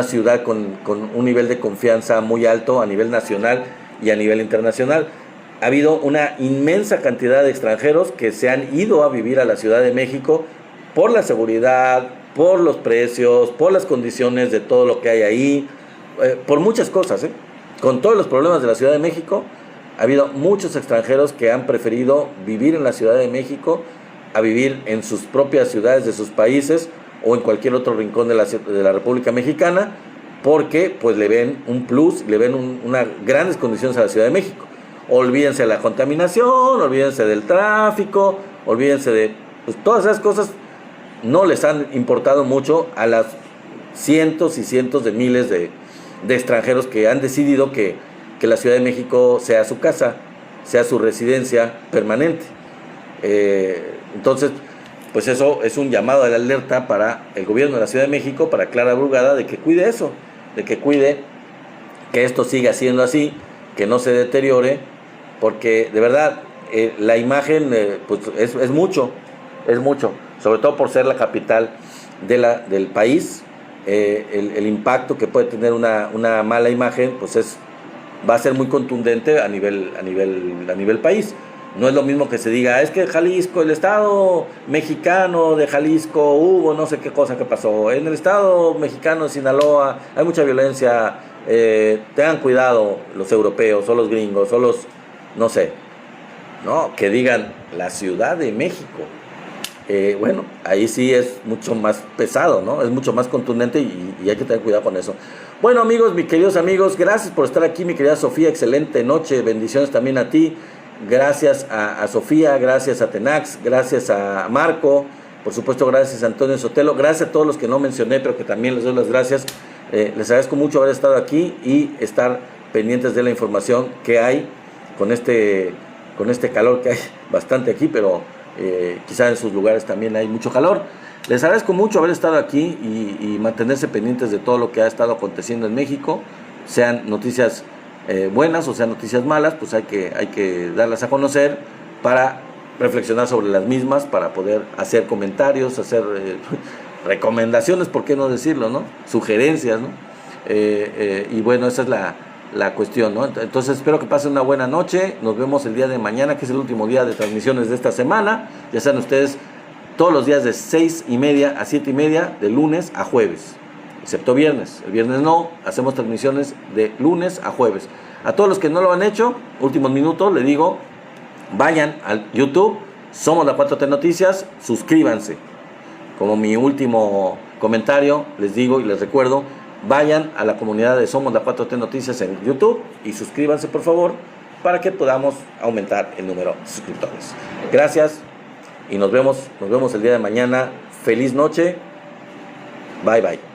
ciudad con un nivel de confianza muy alto a nivel nacional y a nivel internacional. Ha habido una inmensa cantidad de extranjeros que se han ido a vivir a la Ciudad de México por la seguridad, por los precios, por las condiciones de todo lo que hay ahí, por muchas cosas. Con todos los problemas de la Ciudad de México, ha habido muchos extranjeros que han preferido vivir en la Ciudad de México a vivir en sus propias ciudades de sus países o en cualquier otro rincón de la República Mexicana, porque pues le ven un plus, le ven unas grandes condiciones a la Ciudad de México. Olvídense de la contaminación, olvídense del tráfico, olvídense de pues, todas esas cosas. No les han importado mucho a las cientos y cientos de miles de extranjeros que han decidido que la Ciudad de México sea su casa, sea su residencia permanente. Entonces, pues eso es un llamado de la alerta para el gobierno de la Ciudad de México, para Clara Brugada, de que cuide eso, de que cuide que esto siga siendo así, que no se deteriore, porque de verdad la imagen pues es mucho, sobre todo por ser la capital del país. El impacto que puede tener una mala imagen pues va a ser muy contundente a nivel país. No es lo mismo que se diga, es que Jalisco, el estado mexicano de Jalisco, hubo no sé qué cosa que pasó. En el estado mexicano de Sinaloa hay mucha violencia, tengan cuidado los europeos o los gringos o los, no sé, ¿no? Que digan la Ciudad de México. Bueno, ahí sí es mucho más pesado, ¿no? Es mucho más contundente y hay que tener cuidado con eso. Bueno, amigos, mis queridos amigos, gracias por estar aquí, mi querida Sofía, excelente noche, bendiciones también a ti. Gracias a Sofía, gracias a Tenax, gracias a Marco, por supuesto gracias a Antonio Sotelo, gracias a todos los que no mencioné, pero que también les doy las gracias. Les agradezco mucho haber estado aquí y estar pendientes de la información que hay con este calor que hay bastante aquí, pero quizá en sus lugares también hay mucho calor. Les agradezco mucho haber estado aquí y mantenerse pendientes de todo lo que ha estado aconteciendo en México, sean noticias buenas o sean noticias malas, pues hay que darlas a conocer para reflexionar sobre las mismas, para poder hacer comentarios, hacer recomendaciones, ¿por qué no decirlo, no? Sugerencias, ¿no? Y bueno, esa es la cuestión, ¿no? Entonces espero que pasen una buena noche. Nos vemos el día de mañana, que es el último día de transmisiones de esta semana. Ya saben ustedes, todos los días de 6:30 a 7:30, de lunes a jueves, excepto viernes. El viernes no, hacemos transmisiones de lunes a jueves. A todos los que no lo han hecho, últimos minutos, les digo, vayan al YouTube, somos la 4T Noticias, suscríbanse. Como mi último comentario, les digo y les recuerdo, vayan a la comunidad de Somos la 4T Noticias en YouTube y suscríbanse, por favor, para que podamos aumentar el número de suscriptores. Gracias y nos vemos el día de mañana. Feliz noche. Bye, bye.